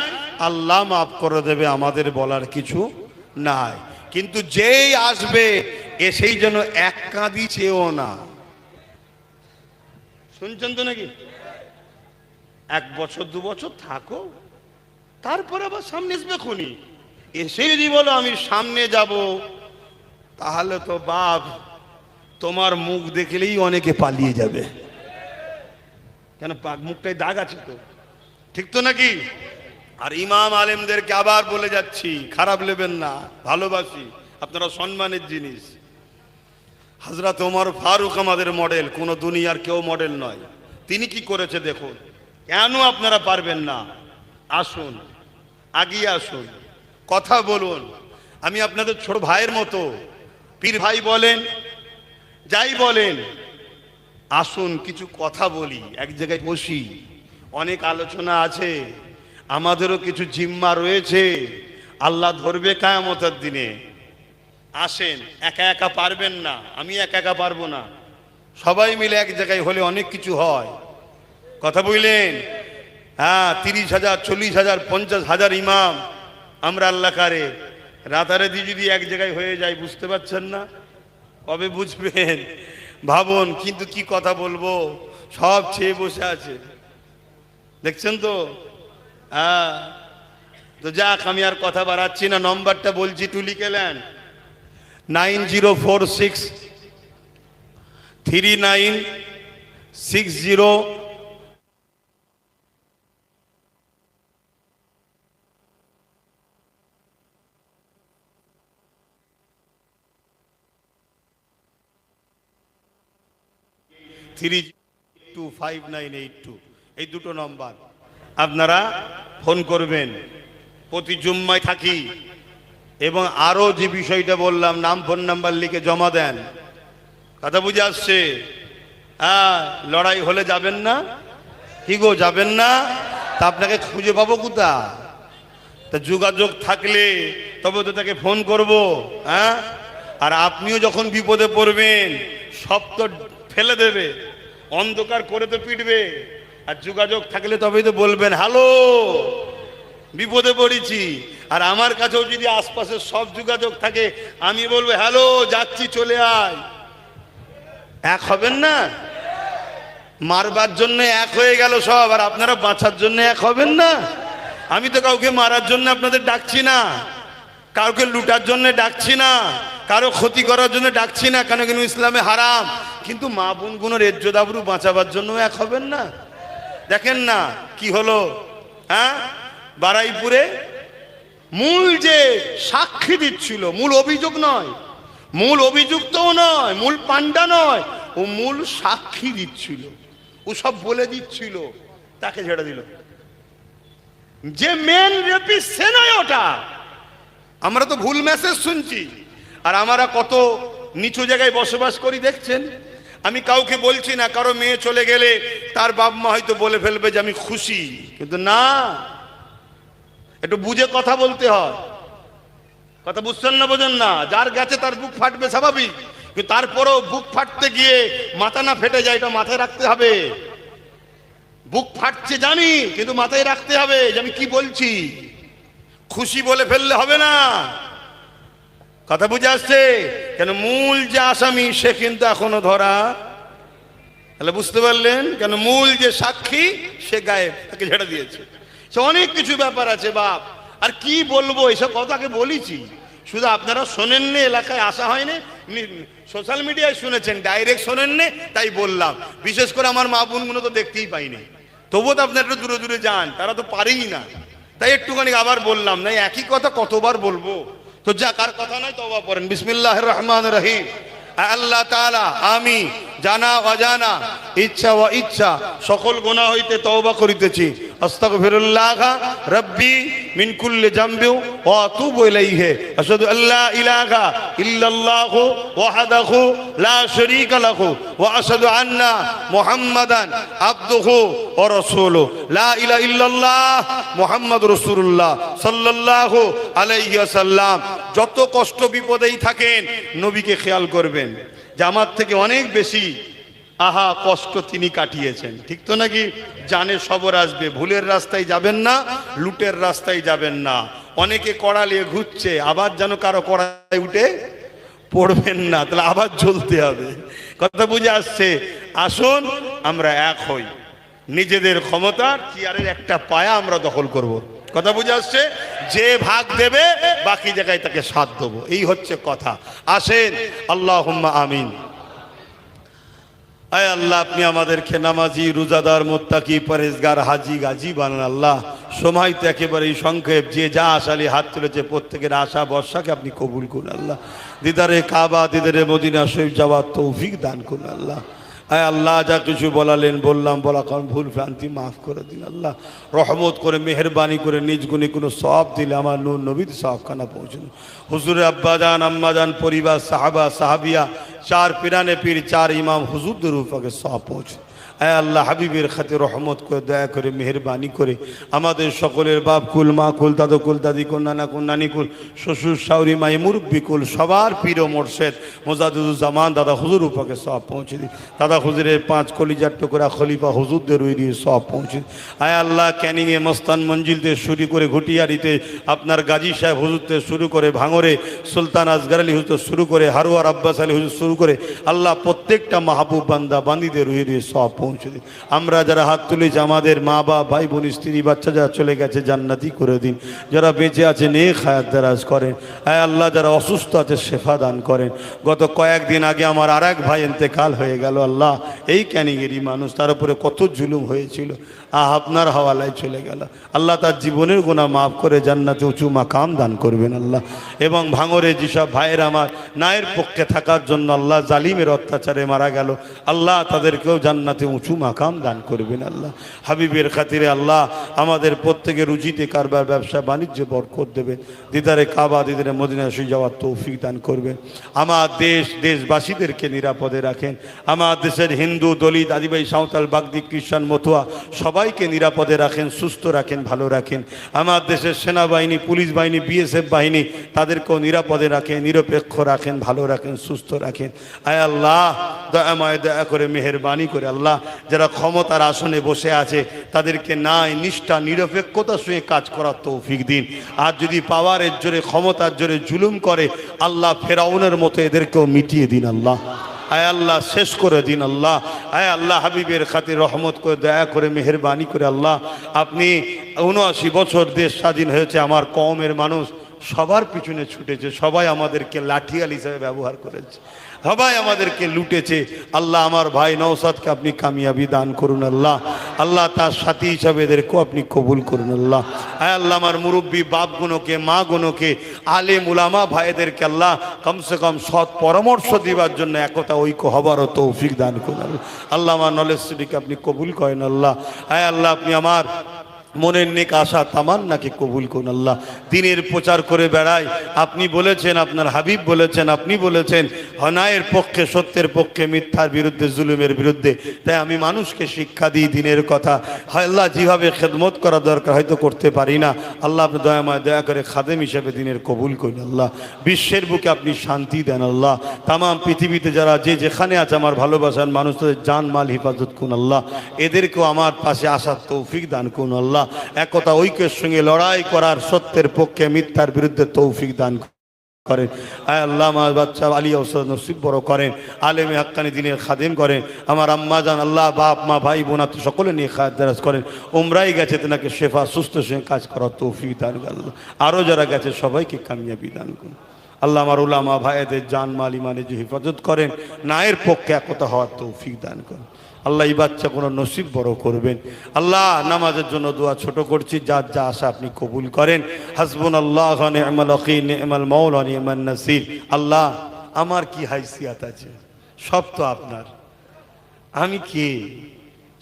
S1: আল্লাহ মাফ করে দেবে, আমাদের বলার কিছু নাই। কিন্তু যেই আসবে এসেই যেন এক কাঁদি চেয়েও না। শুনছেন তো নাকি? 1 বছর 2 বছর থাকো, তারপরে আবার সামনে আসবে খুনি। এসে যদি বলো আমি সামনে যাব, তাহলে তো বাপ তোমার মুখ দেখলেই অনেকে পালিয়ে যাবে। কেন? মুখটাই দাগ আছে তো, ঠিক তো নাকি? আর ইমাম আলেমদেরকে আবার বলে যাচ্ছি, খারাপ নেবেন না, ভালোবাসি, আপনারা সম্মানের জিনিস। হযরত ওমর ফারুক আমাদের মডেল, কোন দুনিয়ার কেউ মডেল নয়। তিনি কি করেছে দেখুন। কেন আপনারা পারবেন না? আসুন, আগিয়ে আসুন, কথা বলুন। আমি আপনাদের ছোট ভাইয়ের মতো, পীর ভাই বলেন, যাই বলেন, আসুন কিছু কথা বলি, এক জায়গায় বসি। অনেক আলোচনা আছে, আমাদেরও কিছু জিম্মা রয়েছে, আল্লাহ ধরবে কিয়ামতের দিনে। আসেন, একা একা পারবেন না, আমি একা একা পারবো না, সবাই মিলে এক জায়গায় হলে অনেক কিছু হয়। কথা বললেন? হ্যাঁ, 30,000, 40,000, 50,000 ইমাম আমরা আল্লাহ কারে, রাতারাতি যদি এক জায়গায় হয়ে যায়, বুঝতে পারছেন না? কবে বুঝবেন ভাবুন। কিন্তু কি কথা বলবো, সব ছেয়ে বসে আছে, দেখছেন তো? হ্যাঁ, তো যাক, আমি আর কথা বাড়াচ্ছি না, নম্বরটা বলছি, একটু লিখে নেন। 90463960 32982, এই দুটো নম্বর আপনারা ফোন করবেন। প্রতি জুম্মায় থাকি, এবং আরো যে বিষয়টা বললাম, নাম ফোন নাম্বার লিখে জমা দেন। কথা বুঝে আসছে? হ্যাঁ, লড়াই হলে যাবেন না? কি গো, যাবেন না? তা আপনাকে খুঁজে পাবো কোথা? তা যোগাযোগ থাকলে তবে তো তাকে ফোন করব। হ্যাঁ, আর আপনিও যখন বিপদে পড়বেন সব তো ফেলে দেবে, অন্ধকার করে তো পিটবে। আর যোগাযোগ থাকলে তবেই তো বলবেন হ্যালো, বিপদে পড়েছি। আর আমার কাছেও যদি আশপাশের সব যোগাযোগ থাকে, আমি বলবো হ্যালো, যাচ্ছি, চলে আয়। এক হবেন না? মারবার জন্য এক হয়ে গেল সব, আর আপনারা বাঁচার জন্য এক হবেন না? আমি তো কাউকে মারার জন্য আপনাদের ডাকছি না, কাউকে লুটার জন্য ডাকছি না, কারো ক্ষতি করার জন্য ডাকছি না, কেন কেন ইসলামে হারাম। কিন্তু মা বোনগুলোর ইজ্জত আবরু বাঁচাবার জন্য এক হবেন না? দেখেন না কি হলো। হ্যাঁ, বারাইপুরে মূল যে সাক্ষী দিচ্ছিল, মূল অভিযোগ নয়, মূল অভিযুক্তও নয়, মূল পান্ডা নয়, ও মূল সাক্ষী দিচ্ছিল, ও সব বলে দিচ্ছিল, তাকে ছেড়ে দিল। যে মেন রেপিস্ট সে নয় ওটা। আমরা তো ভুল মেসেজ শুনছি, আর আমরা কত নিচু জায়গায় বসবাস করি দেখছেন। আমি কাউকে বলছি না, কারো মেয়ে চলে গেলে তার বাপ মা হয়তো বলে ফেলবে যে আমি খুশি, কিন্তু না, একটু বুঝে কথা বলতে হয়। কথা বুঝছেন না, বোঝেন না? যার গেছে তার বুক ফাটবে স্বাভাবিক, কিন্তু তারপরেও বুক ফাটতে গিয়ে মাথা না ফেটে যায়, এটা মাথায় রাখতে হবে। বুক ফাটছে জানি, কিন্তু মাথায় রাখতে হবে যে আমি কি বলছি। খুশি বলে ফেললে হবে না। কথা বুঝে আসছে? কেন মূল যে আসামি সে কিন্তু এখনো ধরা, তাহলে বুঝতে পারলেন কেন মূল যে সাক্ষী সে গায়েব, তাকে ঝেড়ে দিয়েছে। সে অনেক কিছু ব্যাপার আছে বাপ, আর কি বলবো, এসব কথাকে বলেছি, শুধু আপনারা শোনেননি, এলাকায় আসা হয়নি, সোশ্যাল মিডিয়ায় শুনেছেন, ডাইরেক্ট শোনেননি, তাই বললাম। বিশেষ করে আমার মা বোনগুলো তো দেখতেই পাইনি, তবুও তো আপনারা একটু দূরে দূরে যান, তারা তো পারেই না, তাই একটুখানি আবার বললাম। না একই কথা কতবার বলবো, তো যা কার কথা নয় তওবা করেন। বিসমিল্লাহির রহমানির রহিম। আল্লাহ তাআলা আমি জানা অজানা ইচ্ছা ও ইচ্ছা সকল গুনাহ হইতে তওবা করিতেছি। আস্তাগফিরুল্লাহ রাব্বি মিন কুল্লি যামবি ওয়া আতুবু ইলাইহি। আশহাদু আল্লা ইলাহা ইল্লাল্লাহু ওয়াহদাহু লা শারীকা লাহু ওয়া আশহাদু আন্না মুহাম্মাদান আবদুহু ওয়া রাসূলুহু। লা ইলাহা ইল্লাল্লাহ মুহাম্মাদুর রাসূলুল্লাহ সাল্লাল্লাহু আলাইহি ওয়াসাল্লাম। যত কষ্ট বিপদেই থাকেন নবীকে খেয়াল করবেন যে আমার থেকে অনেক বেশি আহা কষ্ট তিনি কাটিয়েছেন, ঠিক তো নাকি? জানে সবর আসবে, ভুলের রাস্তায় যাবেন না, লুটের রাস্তায় যাবেন না। অনেকে কড়া নিয়ে ঘুরছে, আবার যেন কারো কড়ায় উঠে পড়বেন না, তাহলে আবার চলতে হবে। কথা বুঝে আসছে? আসুন আমরা এক হই, নিজেদের ক্ষমতার চেয়ারের একটা পায়া আমরা দখল করব। কথা বুঝে আসছে? যে ভাগ দেবে বাকি জায়গায় তাকে সাথ দেবো, এই হচ্ছে কথা। আসেন, আল্লাহুম্মা আমিন। আয় আল্লাহ, আপনি আমাদেরকে নামাজি, রোজাদার, মুত্তাকি, পরেজগার, হাজি গাজী বানান আল্লাহ। সময় তো একেবারেই সংক্ষেপ, যে যা আশালি হাত তুলেছে প্রত্যেকের আশা বর্ষাকে আপনি কবুল করুন আল্লাহ। দিদারে কাবা, দিদারে মদিনা শরীফ যাওয়ার তৌফিক দান করুন আল্লাহ। আয় আল্লাহ, যা কিছু বলালেন বললাম, বলা কারণ ভুল ভ্রান্তি মাফ করে দিন আল্লাহ। রহমত করে মেহেরবানি করে নিজ গুণে কোনো সওয়াব দিলে আমার নূর নবীর সওয়াবখানা পৌঁছুন। হুজুরে আব্বাজান আম্মাজান পরিবার, সাহাবা সাহাবিয়া, চার পিরানে পীর, চার ইমাম হুজুরদের উপরে সওয়াব পৌঁছুন। আয় আল্লাহ, হাবিবের খাতির রহমত করে দয়া করে মেহেরবানি করে আমাদের সকলের বাপ কুল, মা কুল, দাদু কুল, দাদি কুল, নানা কুল, নানি কুল, শ্বশুর শাউরি, মাই মুরব্বী কুল, সবার পীর ও মোর্শেদ মোজাদুজ্জামান দাদা হুজুর উপরে সওয়াব পৌঁছে দিন। দাদা হুজুরের 5 কলিজার টুকরা খলিফা হুজুরদের ওই দিয়ে সওয়াব পৌঁছে দিন। আয় আল্লাহ, ক্যানিংয়ে মস্তান মঞ্জিলতে শুরু করে ঘুটিয়ারিতে আপনার গাজী সাহেব হুজুরতে শুরু করে ভাঙরে সুলতান আসগর আলী হুজুর শুরু করে হারোয়ার আব্বাস আলী হুজুর শুরু করে আল্লাহ প্রত্যেকটা মাহবুব বান্দা বান্দীদের ওই দিয়ে সওয়াব পৌঁছে দিন। আমরা যারা হাত তুলেছি আমাদের মা বাবা, ভাই বোন, স্ত্রী, বাচ্চা যারা চলে গেছে জান্নাতি করে দিন। যারা বেঁচে আছে নেক হায়াত দারাজ করেন। আয় আল্লাহ, যারা অসুস্থ আছে শেফা দান করেন। গত কয়েকদিন আগে আমার আর এক ভাই ইন্তেকাল হয়ে গেল আল্লাহ, এই ক্যানিংয়েরই মানুষ, তার উপরে কত জুলুম হয়েছিল, আপনার হাওয়ালায় চলে গেল আল্লাহ। তার জীবনের গুনাহ মাফ করে জান্নাতে উঁচু মাকাম দান করবেন আল্লাহ। এবং ভাঙরে যেসব ভাইয়ের আমার ন্যায়ের পক্ষে থাকার জন্য আল্লাহ জালিমের অত্যাচারে মারা গেল আল্লাহ, তাদেরকেও জান্নাতে উঁচু মাকাম দান করবেন আল্লাহ। হাবিবের খাতিরে আল্লাহ আমাদের প্রত্যেকের রুজিতে কারবার, ব্যবসা বাণিজ্য বরকত দেবেন। দিদারে কাবা, দিদারে মদিনা শরীফ যাওয়ার তৌফিক দান করবেন। আমার দেশবাসীদেরকে নিরাপদে রাখেন। আমার দেশের হিন্দু, দলিত, আদিবাসী, সাঁওতাল, বাগদি, খ্রিস্টান, মতুয়া সবাইকে নিরাপদে রাখেন, সুস্থ রাখেন, ভালো রাখেন। আমার দেশের সেনাবাহিনী, পুলিশ বাহিনী, বিএসএফ বাহিনী তাদেরকেও নিরাপদে রাখেন, নিরপেক্ষ রাখেন, ভালো রাখেন, সুস্থ রাখেন। আয় আল্লাহ, দয়াময় দয়া করে মেহেরবানি করে আল্লাহ, যারা ক্ষমতার আসনে বসে আছে তাদেরকে ন্যায়, নিষ্ঠা, নিরপেক্ষতার সঙ্গে কাজ করার তৌফিক দিন। আর যদি পাওয়ারের জোরে, ক্ষমতার জোরে জুলুম করে আল্লাহ, ফেরাউনের মতো এদেরকেও মিটিয়ে দিন আল্লাহ। আয় আল্লাহ, শেষ করে দিন আল্লাহ। আয় আল্লাহ, হাবিবের খাতির রহমত করে দয়া করে মেহেরবানি করে আল্লাহ, আপনি 79 বছর দেশ স্বাধীন হয়েছে, আমার কওমের মানুষ সবার পিছনে ছুটেছে, সবাই আমাদেরকে লাঠিয়াল হিসেবে ব্যবহার করেছে, সবাই আমাদেরকে লুটেছে আল্লাহ। আমার ভাই নওশাদকে আপনি কামিয়াবি দান করুন আল্লাহ। আল্লাহ, তার সাথী হিসাবে এদেরকেও আপনি কবুল করুন আল্লাহ। আয় আল্লাহ, আমার মুরব্বী বাপগুলোকে, মাগুলোকে, আলেম উলামা ভাইদেরকে আল্লাহ কমসে কম সৎ পরামর্শ দেওয়ার জন্য একতা ঐক্য হবারও তৌফিক দান করুন আল্লাহ। আল্লাহ, আমার নলেজ স্টুডিকে আপনি কবুল করেন আল্লাহ। আয় আল্লাহ, আপনি আমার মনের নেক আশা তামান্নাকে কবুল করুন আল্লাহ। দিনের প্রচার করে বেড়ায়, আপনি বলেছেন, আপনার হাবিব বলেছেন, আপনি বলেছেন অন্যায়ের পক্ষে, সত্যের পক্ষে, মিথ্যার বিরুদ্ধে, জুলুমের বিরুদ্ধে। তাই আমি মানুষকে শিক্ষা দিই দিনের কথা। হয় আল্লাহ, যেভাবে খেদমত করা দরকার হয়তো করতে পারি না, আল্লাহ আপনি দয়াময় দয়া করে খাদেম হিসেবে দিনের কবুল করুন আল্লাহ। বিশ্বের বুকে আপনি শান্তি দেন আল্লাহ। তামাম পৃথিবীতে যারা যে যেখানে আছে আমার ভালোবাসার মানুষ, তাদের জান মাল হিফাজত করুন আল্লাহ। এদেরকেও আমার পাশে আসার তৌফিক দান করুন আল্লাহ। একতা ঐক্যের সঙ্গে লড়াই করার, সত্যের পক্ষে মিথ্যার বিরুদ্ধে তৌফিক দান করেন। আয় আল্লাহ, আমার বাচ্চা আলী ওস্তাদ নসিব বড় করেন, আলেমে হাক্কানি দিনের খাদেম করেন। আমার আম্মা জান আল্লাহ, বাপ মা ভাই বোন সকলে নিয়ে খায়রাত করেন। উমরাই গেছে, তেনাকে শেফা সুস্থ সঙ্গে কাজ করার তৌফিক দান আল্লাহ। আরও যারা গেছে সবাইকে কামিয়াবি দান করুন আল্লাহ। আমার উলামা ভাইদের জান মাল ইমানের যে হেফাজত করেন, নায়ের পক্ষে একতা হওয়ার তৌফিক দান করেন আল্লাহ। এই বাচ্চা কোনো নসিব বড় করবেন আল্লাহ। নামাজের জন্য দোয়া ছোট করছি, যার যা আশা আপনি কবুল করেন। হাসবুনাল্লাহু ওয়া নি'মাল ওয়াকিল, নি'মাল মাওলা, নি'মান নাসির। আল্লাহ, আমার কি হাইসিয়াত আছে? সব তো আপনার। আমি কে?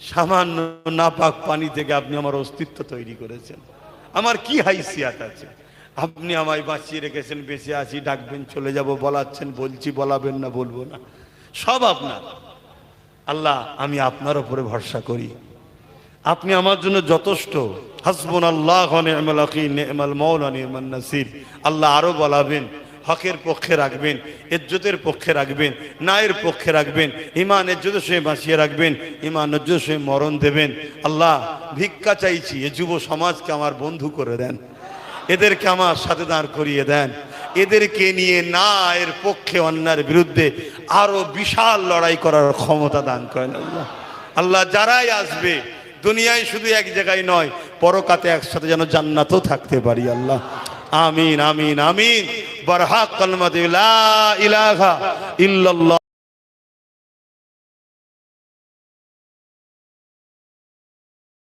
S1: সামান্য নাপাক পানি থেকে আপনি আমার অস্তিত্ব তৈরি করেছেন। আমার কি হাইসিয়াত আছে? আপনি আমায় বাঁচিয়ে রেখেছেন, বেঁচে আছি, ডাকবেন চলে যাব, বলাচ্ছেন, বলছি, বলাবেন না, বলবো না, সব আপনার। আল্লাহ, আমি আপনার উপরে ভরসা করি, আপনি আমার জন্য যথেষ্ট। হাসবুনাল্লাহু ওয়া নি'মাল ওয়াকিল, নি'মাল মাওলা, নি'মান নাসির। আল্লাহ আরো বলাবেন, হকের পক্ষে রাখবেন, ইজ্জতের পক্ষে রাখবেন, ন্যায়ের পক্ষে রাখবেন, ঈমান ইজ্জতের সঙ্গে বাঁচিয়ে রাখবেন, ঈমান ইজ্জতের সঙ্গে মরণ দেবেন। আল্লাহ, ভিক্ষা চাইছি, এ যুব সমাজকে আমার বন্ধু করে দেন, এদেরকে আমার সাথে দাঁড় করিয়ে দেন। এদেরকে নিয়ে ন্যায়ের পক্ষে, অন্যায়ের বিরুদ্ধে আরো বিশাল লড়াই করার ক্ষমতা দান করেন আল্লাহ। আল্লাহ, যারাই আসবে দুনিয়ায় শুধু এক জায়গায় নয়, পরকাতে একসাথে যেন জান্নাতও থাকতে পারি আল্লাহ। আমিন আমিন আমিন। বারহাক কালমাতে লা ইলাহা ইল্লাল্লাহ।